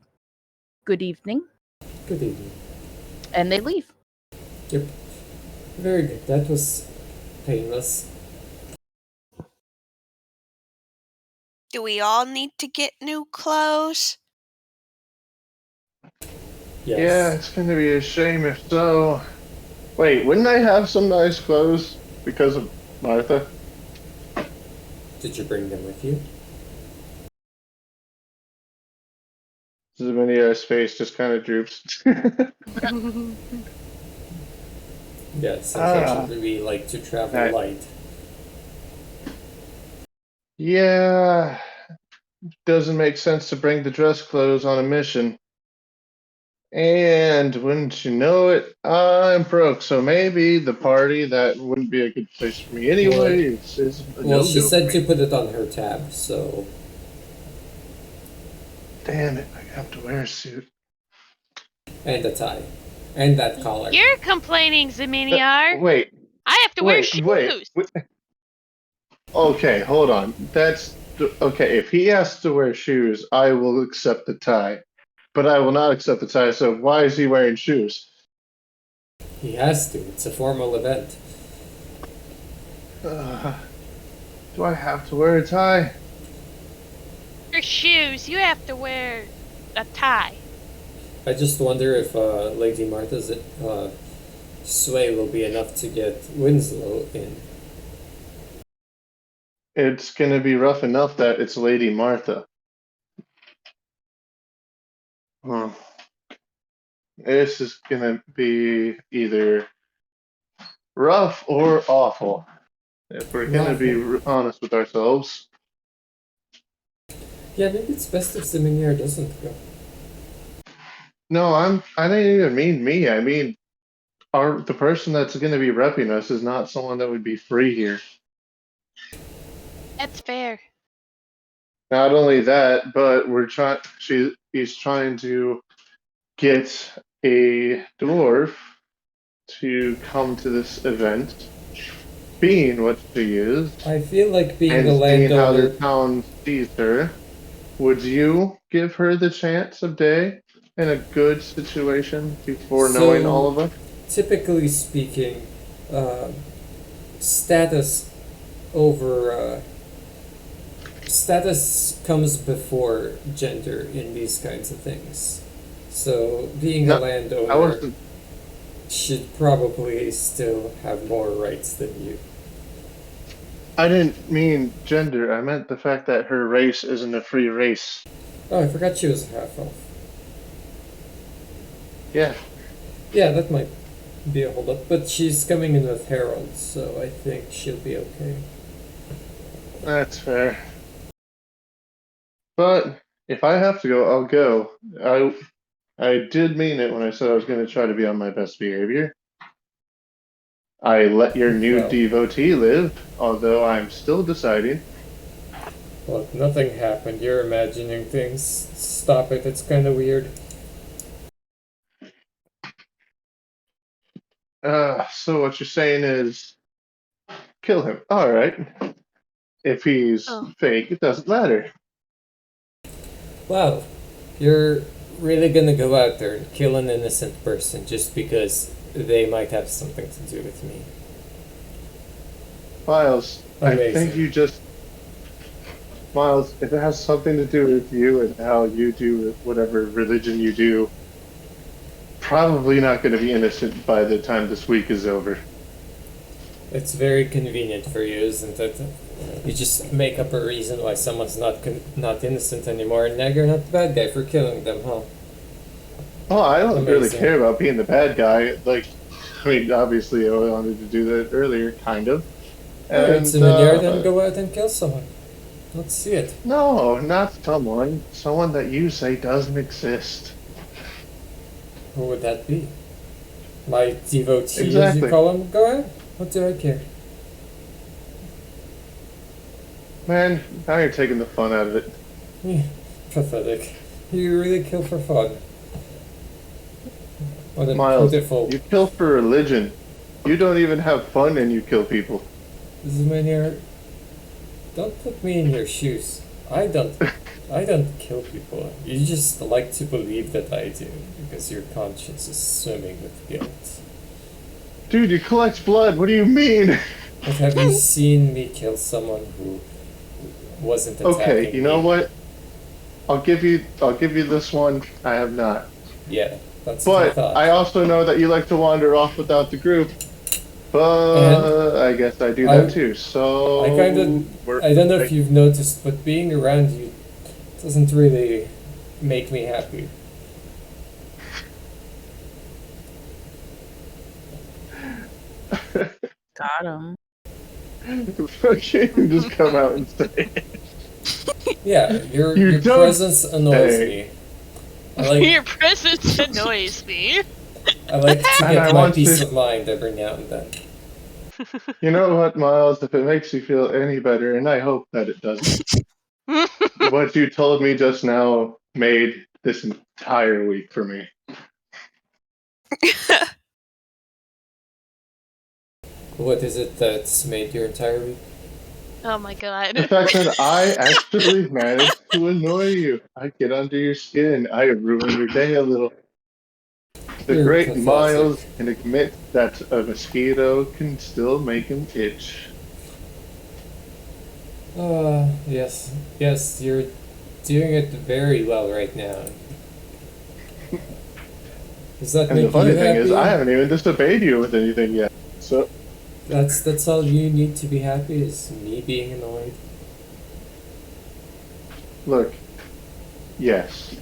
good evening. Good evening. And they leave. Yep. Very good. That was painless. Do we all need to get new clothes? Yes. Yeah, it's going to be a shame if so. Wait, wouldn't I have some nice clothes because of Martha? Did you bring them with you? Ziminier's face just kind of droops. Yes, unfortunately we like to travel light. Yeah, doesn't make sense to bring the dress clothes on a mission. And wouldn't you know it, I'm broke, so maybe the party that wouldn't be a good place for me anyway is Well, she said to put it on her tab, so... Damn it, I have to wear a suit. And a tie. And that collar. You're complaining, Zeminiar. Wait. I have to wear shoes. Wait. Okay, hold on. Okay, if he has to wear shoes, I will accept the tie. But I will not accept the tie, so why is he wearing shoes? He has to. It's a formal event. Do I have to wear a tie? Your shoes. You have to wear a tie. I just wonder if Lady Martha's sway will be enough to get Winslow in. It's gonna be rough enough that it's Lady Martha. This is gonna be either rough or awful. If we're gonna be honest with ourselves. Yeah, maybe it's best if Zeminier doesn't go. No, I didn't even mean me. I mean, the person that's gonna be repping us is not someone that would be free here. That's fair. Not only that, but he's trying to get a dwarf to come to this event, being what she is. I feel like being and a seeing how landowner. the town sees her. Would you give her the chance of day in a good situation before knowing all of us? Typically speaking, status over status comes before gender in these kinds of things. So being a landowner should probably still have more rights than you. I didn't mean gender. I meant the fact that her race isn't a free race. Oh, I forgot she was a half-elf. Yeah. Yeah, that might be a holdup, but she's coming in with Harold, so I think she'll be okay. That's fair. But if I have to go, I'll go. I did mean it when I said I was going to try to be on my best behavior. I let your new devotee live, although I'm still deciding. Well, nothing happened. You're imagining things. Stop it. It's kind of weird. So what you're saying is kill him. All right. If he's fake, it doesn't matter. Wow, you're really gonna go out there and kill an innocent person just because they might have something to do with me? Miles, Amazing. I think you just... Miles, if it has something to do with you and how you do whatever religion you do, probably not going to be innocent by the time this week is over. It's very convenient for you, isn't it? You just make up a reason why someone's not innocent anymore, and now you're not the bad guy for killing them, huh? Oh, I don't Amazing. really care about being the bad guy. Like, I mean, obviously I wanted to do that earlier, kind of. Alright, so then go out and kill someone. Let's see it. No, not someone. Someone that you say doesn't exist. Who would that be? My devotee, as Exactly. you call him? Go ahead. What do I care? Man, now you're taking the fun out of it. Pathetic. You really kill for fun. What a Miles, pitiful... you kill for religion. You don't even have fun and you kill people. Don't put me in your shoes. I don't kill people. You just like to believe that I do, because your conscience is swimming with guilt. Dude, you collect blood, what do you mean? But have you seen me kill someone who wasn't attacking Okay, you know me? what? I'll give you this one. I have not. Yeah, that's what I But thought. I also know that you like to wander off without the group. But I guess I do that too. So I don't know if you've noticed, but being around you doesn't really make me happy. Got him. Okay, you just come out and say it. Yeah, your don't presence annoys say. me. Your presence annoys me. I like to And I get my want peace to- of mind every now and then. You know what, Miles? If it makes you feel any better, and I hope that it doesn't, what you told me just now made this entire week for me. What is it that's made your entire week? Oh my god. The fact that I actually managed to annoy you. I get under your skin. I ruin your day a little. The You're great pathetic. Miles can admit that a mosquito can still make him itch. Yes, you're doing it very well right now. Does that And make the funny you thing happy? is, I haven't even disobeyed you with anything yet. So That's all you need to be happy, is me being annoyed. look, yes,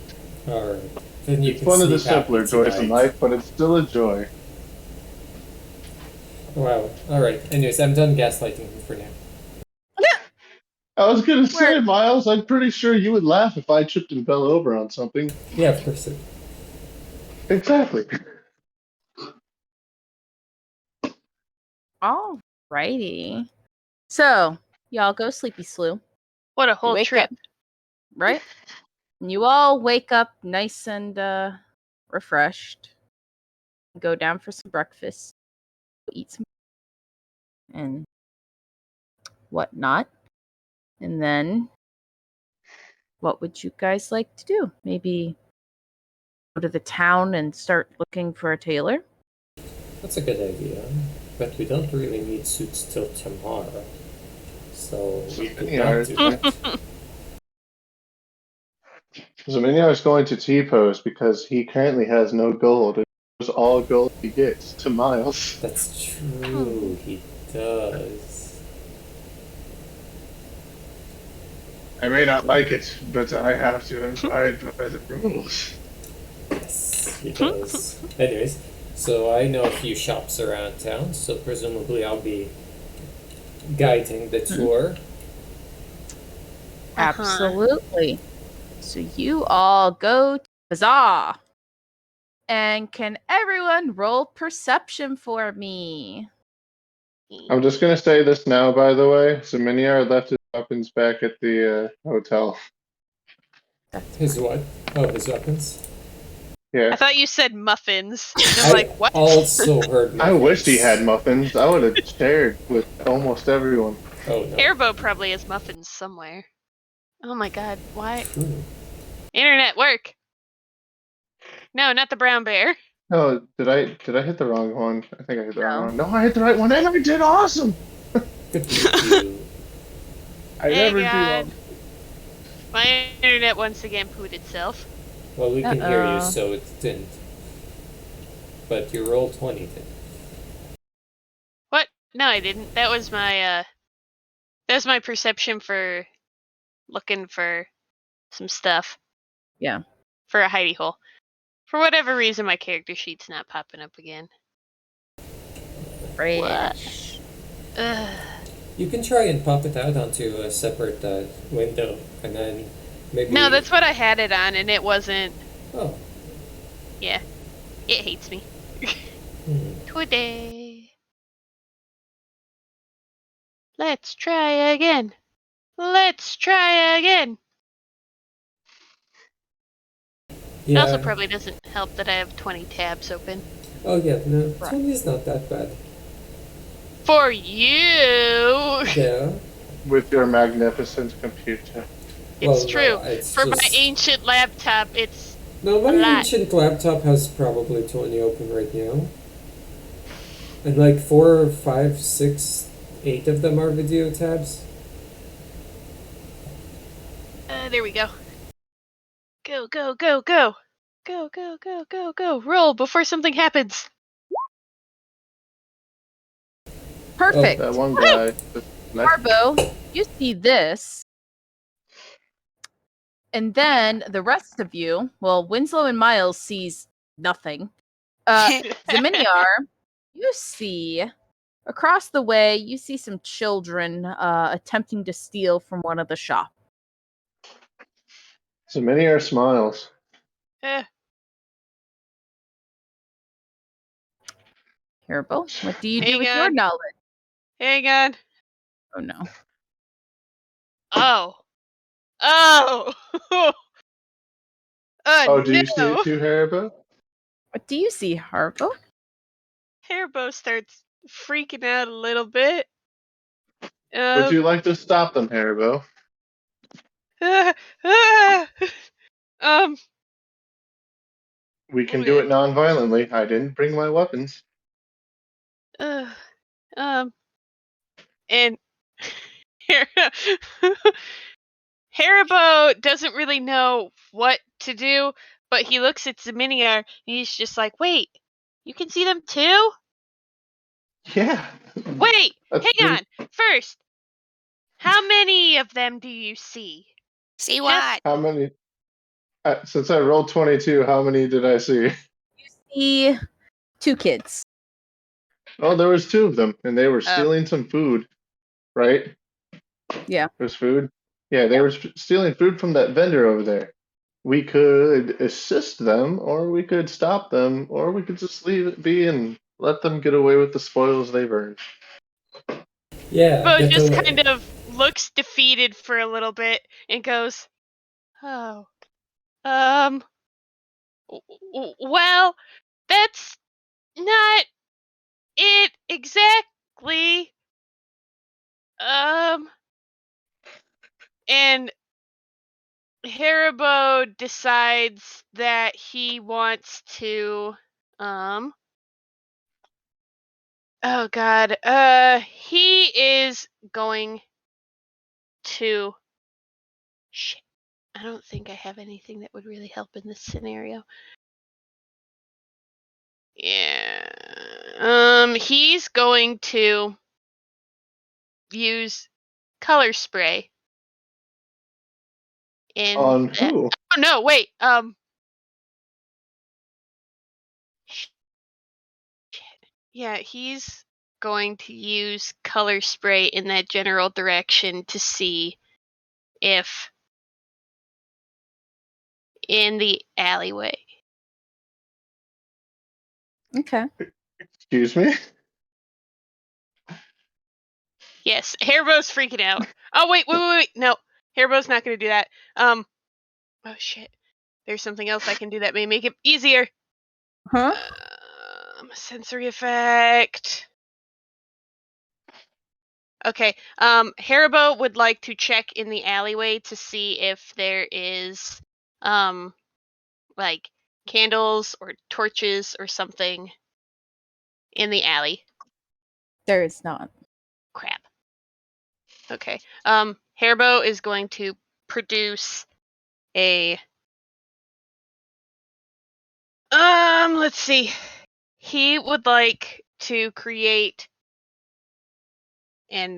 Alright. Then you it's can one of the sleep happy simpler joys in tonight. life, but it's still a joy. Wow. Alright. Anyways, I'm done gaslighting you for now. I was gonna say, Miles, I'm pretty sure you would laugh if I tripped and fell over on something. Yeah, of course. Exactly. Alrighty. So, y'all go sleepy slew. What a whole Wake trip. up, right? And you all wake up nice and refreshed. Go down for some breakfast. Eat some and whatnot. And then what would you guys like to do? Maybe go to the town and start looking for a tailor? That's a good idea. But we don't really need suits till tomorrow. So we could not do that. So Minyar's going to T-pose because he currently has no gold. It was all gold he gets to Miles. That's true, he does. I may not like it, but I have to abide by the rules. Yes, he does. Anyways, so I know a few shops around town, so presumably I'll be guiding the tour. Absolutely. So you all go to Bazaar. And can everyone roll perception for me? I'm just gonna say this now, by the way. So Miniar left his weapons back at the hotel. His what? Oh, his weapons? Yeah. I thought you said muffins. I I'm like, what? also heard muffins. I wished he had muffins. I would have shared with almost everyone. Oh, no. Airbo probably has muffins somewhere. Oh my god, why? Ooh. Internet, work! No, not the brown bear. No, did I hit the wrong one? I think I hit the wrong one. No, I hit the right one, and I did awesome. Good for you. I Hey, never God. do. My internet once again pooed itself. Well, we can hear you, Uh-oh. so it didn't. But your roll 20 did. What? No, I didn't. That was my perception for looking for some stuff. Yeah. For a hidey hole. For whatever reason, my character sheet's not popping up again. Fresh. Ugh. You can try and pop it out onto a separate window, and then maybe... No, that's what I had it on, and it wasn't. Oh. Yeah. It hates me. Today. Let's try again. Let's try again. It Yeah. also probably doesn't help that I have 20 tabs open. Oh, yeah, no, Right. 20 is not that bad. For you! Yeah. With your magnificent computer. It's Well, true. no, it's For my just- ancient laptop, it's No, my a lot. ancient laptop has probably 20 open right now. And like 4, 5, 6, 8 of them are video tabs. There we go. Go, go, go, go. Go, go, go, go, go. Roll before something happens. Perfect. That one guy. Harbo, you see this. And then the rest of you, well, Winslow and Miles sees nothing. Zeminiar, you see across the way, you see some children attempting to steal from one of the shops. So Miniar smiles. Eh, Harbo, what do you do Hang with your on. knowledge? Hang on. Oh no. Oh. Oh! Oh, do no! you see it too, Haribo? What do you see, Harbo? Hairbow starts freaking out a little bit. Would you like to stop them, Haribo? We can do it non-violently. I didn't bring my weapons. And Haribo doesn't really know what to do, but he looks at Zeminiar and he's just like, wait, you can see them too? Yeah. Wait, hang on. First, how many of them do you see? See what? How many? Since I rolled 22, how many did I see? You see 2 kids. Oh, there was 2 of them, and they were stealing some food, right? Yeah. There's food. Yeah, they were stealing food from that vendor over there. We could assist them, or we could stop them, or we could just leave it be and let them get away with the spoils they've earned. Yeah. Bo get just away. kind of looks defeated for a little bit and goes, oh, well, that's not it exactly. And Haribo decides that he wants to, oh god, he is going to, shit, I don't think I have anything that would really help in this scenario. Yeah, he's going to use color spray. On who? Oh no, wait. Yeah, he's going to use color spray in that general direction to see if in the alleyway. Okay. Excuse me? Yes, Hairbow's freaking out. Oh, wait. No, Hairbow's not going to do that. Oh, shit. There's something else I can do that may make it easier. Huh? Sensory effect. Okay. Haribo would like to check in the alleyway to see if there is, like candles or torches or something in the alley. There is not. Crap. Okay. Haribo is going to produce a. Let's see. He would like to create, and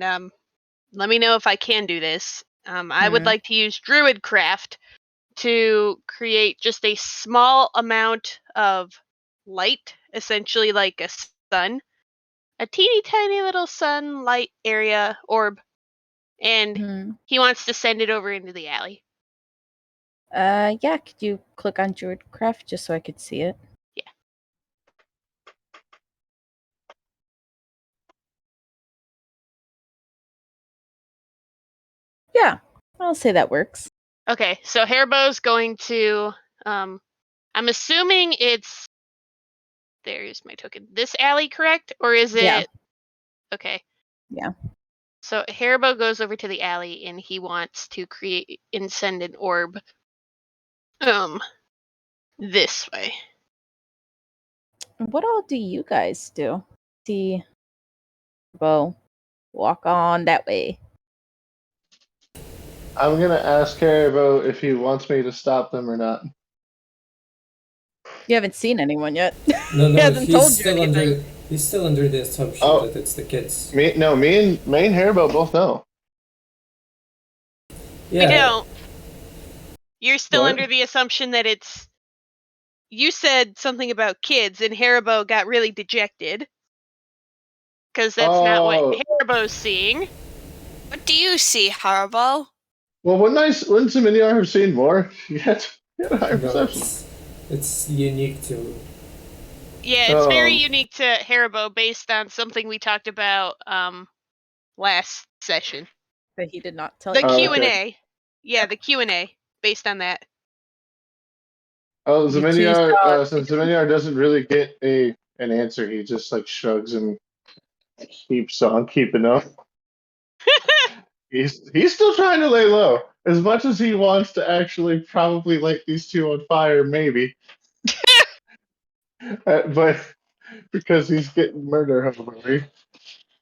let me know if I can do this. I would like to use Druidcraft to create just a small amount of light, essentially like a sun, a teeny tiny little sunlight area orb, and he wants to send it over into the alley. Yeah, could you click on Druidcraft just so I could see it? Yeah. Yeah, I'll say that works. Okay, so Hairbo's going to, I'm assuming it's, there's my token, this alley, correct? Or is it? Yeah. Okay. Yeah. So Haribo goes over to the alley and he wants to create and send an orb this way. What all do you guys do? See, Bo, walk on that way. I'm gonna ask Haribo if he wants me to stop them or not. You haven't seen anyone yet. No, He hasn't told he's you still anything. he's still under the assumption that it's the kids. Me and Haribo both know. Yeah. We don't. You're still What? under the assumption that it's. You said something about kids, and Haribo got really dejected. Because that's not what Haribo's seeing. What do you see, Haribo? Well, wouldn't Saminiar have seen more? Yet, a higher perception. It's unique to. Yeah, it's very unique to Haribo based on something we talked about last session. But he did not tell the you. The Q&A. Okay. Yeah, the Q&A based on that. Oh, You Zaminiar, since Zaminiar doesn't really get an answer, he just like shrugs and keeps on keeping up. He's still trying to lay low. As much as he wants to actually probably light these two on fire, maybe. But because he's getting murder hungry,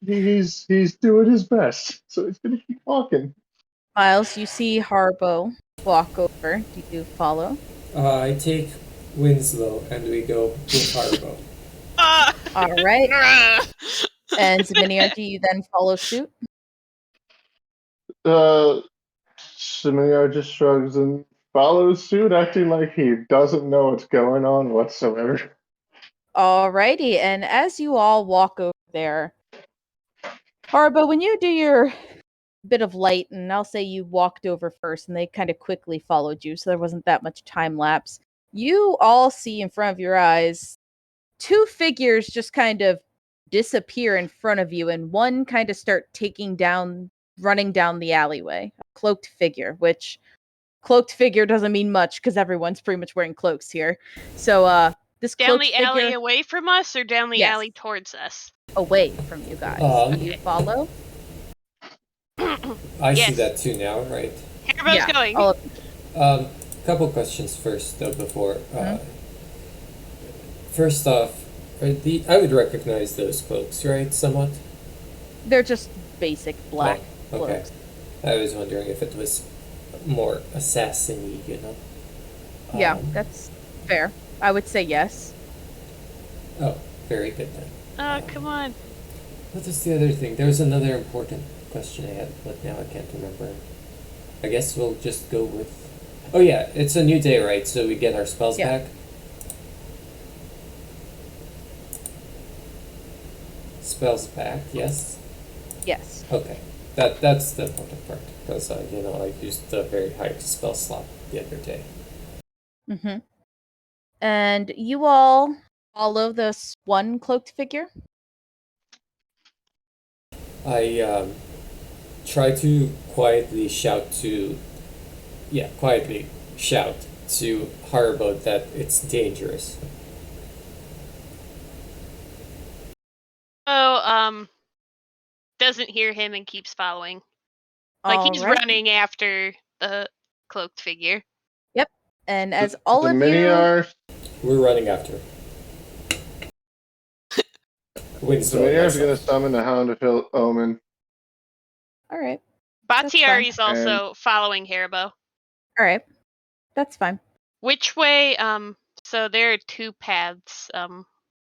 he's doing his best. So he's gonna keep walking. Miles, you see Harbo walk over. Do you follow? I take Winslow and we go with Harbo. All right. And Zaminiar, do you then follow suit? Samir just shrugs and follows suit, acting like he doesn't know what's going on whatsoever. Alrighty, and as you all walk over there, Harbo, when you do your bit of light, and I'll say you walked over first, and they kind of quickly followed you, so there wasn't that much time lapse. You all see in front of your eyes two figures just kind of disappear in front of you, and one kind of start running down the alleyway. A cloaked figure, which cloaked figure doesn't mean much because everyone's pretty much wearing cloaks here. So, this down cloaked the figure, alley away from us or down the alley towards us? Away from you guys. Do you follow? I see that too now, right? Everybody's going. Couple questions first, though, before. First off, I would recognize those cloaks, right? Somewhat. They're just basic black cloaks. I was wondering if it was more assassin-y, you know. Yeah, that's fair. I would say yes. Oh, very good then. Oh, come on. What was the other thing? There was another important question I had, but now I can't remember. I guess we'll just go with... Oh yeah, it's a new day, right? So we get our spells back? Spells back, yes? Yes. Okay. That's the important part, because I used the very high spell slot the other day. Mm-hmm. And you all follow this one cloaked figure? I try to quietly shout to Haribo that it's dangerous. Oh, doesn't hear him and keeps following. Like he's running after the cloaked figure. Yep. And as all of many you are, we're running after. the many are going to summon the Hound of Hill Omen. All right. Batiari's also following Haribo. All right. That's fine. Which way? So there are two paths.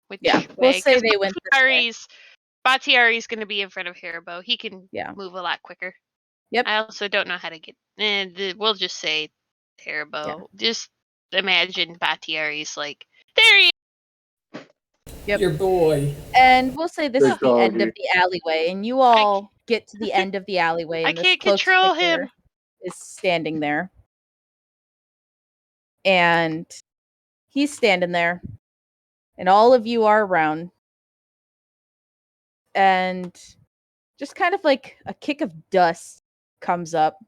Which way? We'll say they went this way. Batiari's going to be in front of Haribo. He can move a lot quicker. Yep. I also don't know how to get. We'll just say Haribo. Yeah. Just imagine Batiari's like there he is. Yep. Your boy. And we'll say this is the end of the alleyway, and you all get to the end of the alleyway, and I can't control him. Is standing there. And he's standing there. And all of you are around. And just kind of like a kick of dust comes up.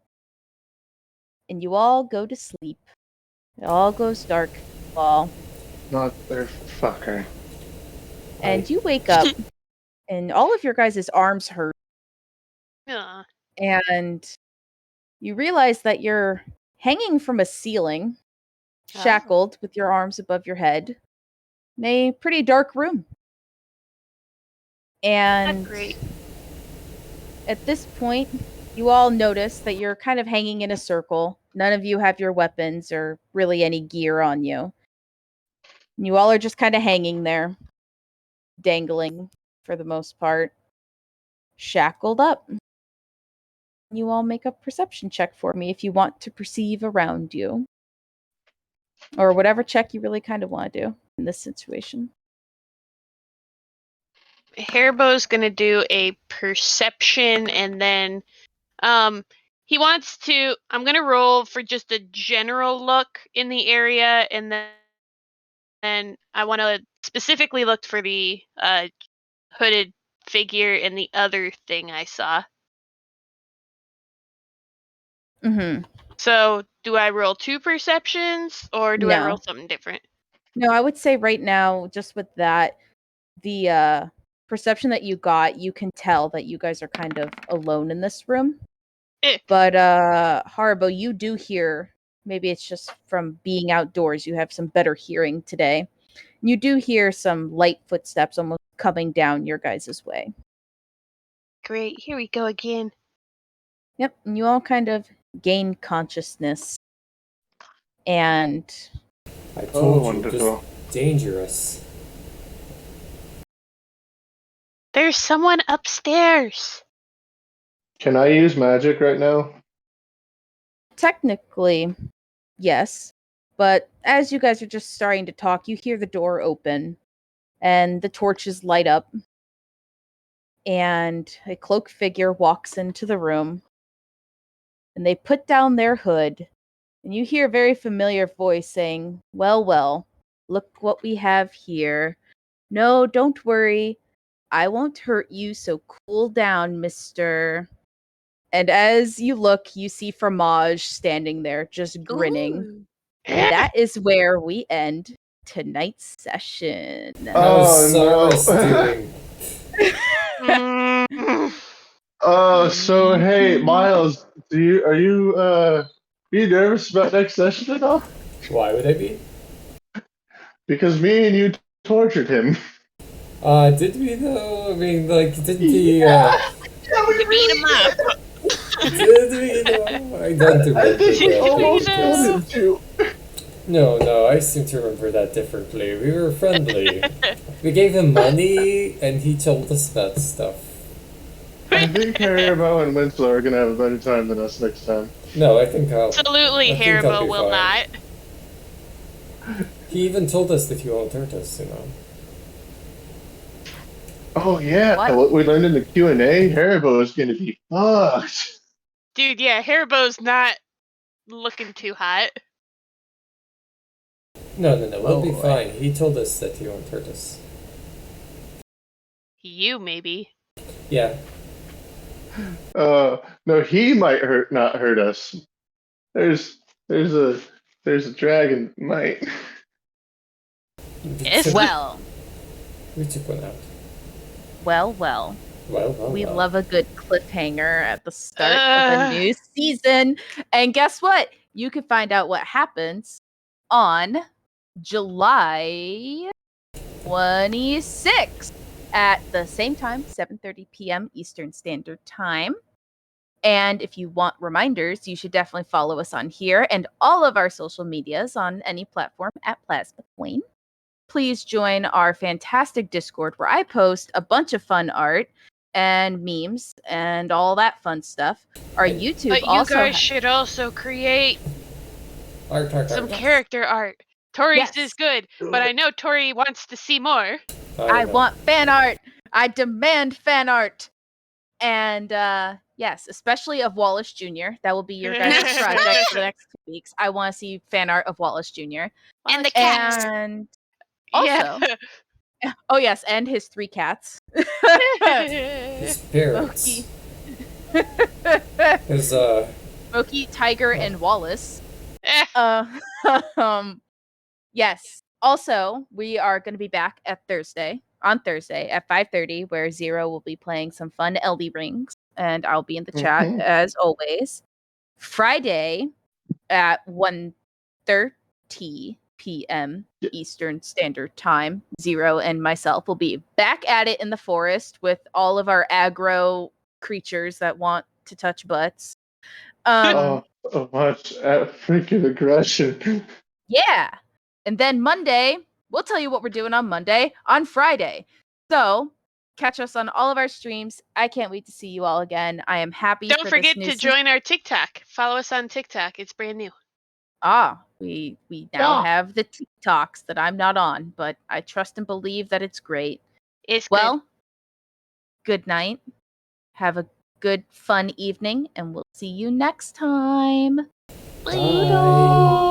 And you all go to sleep. It all goes dark. Fall. Not their fucker. And you wake up, and all of your guys' arms hurt. Yeah. And you realize that you're hanging from a ceiling, shackled with your arms above your head, in a pretty dark room. And at this point, you all notice that you're kind of hanging in a circle. None of you have your weapons or really any gear on you. And you all are just kind of hanging there, dangling for the most part, shackled up. You all make a perception check for me if you want to perceive around you. Or whatever check you really kind of want to do in this situation. Haribo's going to do a perception, and then he wants to. I'm going to roll for just a general look in the area, and then I want to specifically look for the hooded figure and the other thing I saw. Mm-hmm. So, do I roll 2 perceptions, or do I roll something different? No, I would say right now, just with that, the perception that you got, you can tell that you guys are kind of alone in this room. But Haribo, you do hear, maybe it's just from being outdoors, you have some better hearing today. You do hear some light footsteps almost coming down your guys' way. Great, here we go again. Yep, and you all kind of gain consciousness. And I told you, just dangerous. There's someone upstairs. Can I use magic right now? Technically, yes. But as you guys are just starting to talk, you hear the door open and the torches light up. And a cloaked figure walks into the room. And they put down their hood. And you hear a very familiar voice saying, "Well, well, look what we have here. No, don't worry. I won't hurt you, so cool down, mister." And as you look, you see Fromage standing there, just grinning. Ooh. And that is where we end tonight's session. So hey, Miles, are you nervous about next session at all? Why would I be? Because me and you tortured him. Did we though? I mean, like, didn't he? You beat him up. Did we though? I don't remember. I think we almost killed him too. No, I seem to remember that differently. We were friendly. We gave him money, and he told us that stuff. I think Haribo and Winslow are gonna have a better time than us next time. No, I think I'll... Absolutely, Haribo will not. He even told us that he won't hurt us, you know. Oh yeah, What? we learned in the Q&A, Haribo is going to be fucked. Dude, yeah, Haribo's not looking too hot. No, we'll be fine. He told us that he won't hurt us. You, maybe. Yeah. No, he might not hurt us. There's a dragon might. Yes. Well. We took one out. Well. We love a good cliffhanger at the start of a new season. And guess what? You can find out what happens on July 26th at the same time, 7:30 p.m. Eastern Standard Time. And if you want reminders, you should definitely follow us on here and all of our social medias on any platform at Plasma Queen. Please join our fantastic Discord where I post a bunch of fun art and memes and all that fun stuff. Our YouTube but also... you guys should also create some character art. Tori's is good, but I know Tori wants to see more. I want fan art. I demand fan art. And yes, especially of Wallace Jr. That will be your guys' project for the next 2 weeks. I want to see fan art of Wallace Jr. And the cats. And also... Oh yes, and his 3 cats. His parents. His Smokey, Tiger, and Wallace. Yes. Also, we are going to be back on Thursday at 5:30, where Zero will be playing some fun LD rings, and I'll be in the chat as always. Friday at 1:30 p.m. Eastern Standard Time, Zero and myself will be back at it in the forest with all of our aggro creatures that want to touch butts. Much freaking aggression. Yeah. And then Monday, we'll tell you what we're doing on Monday, on Friday. So catch us on all of our streams. I can't wait to see you all again. I am happy. Don't forget to join our TikTok. Follow us on TikTok. It's brand new. We now have the TikToks that I'm not on, but I trust and believe that it's great. It's good night. Have a good, fun evening, and we'll see you next time. Bye.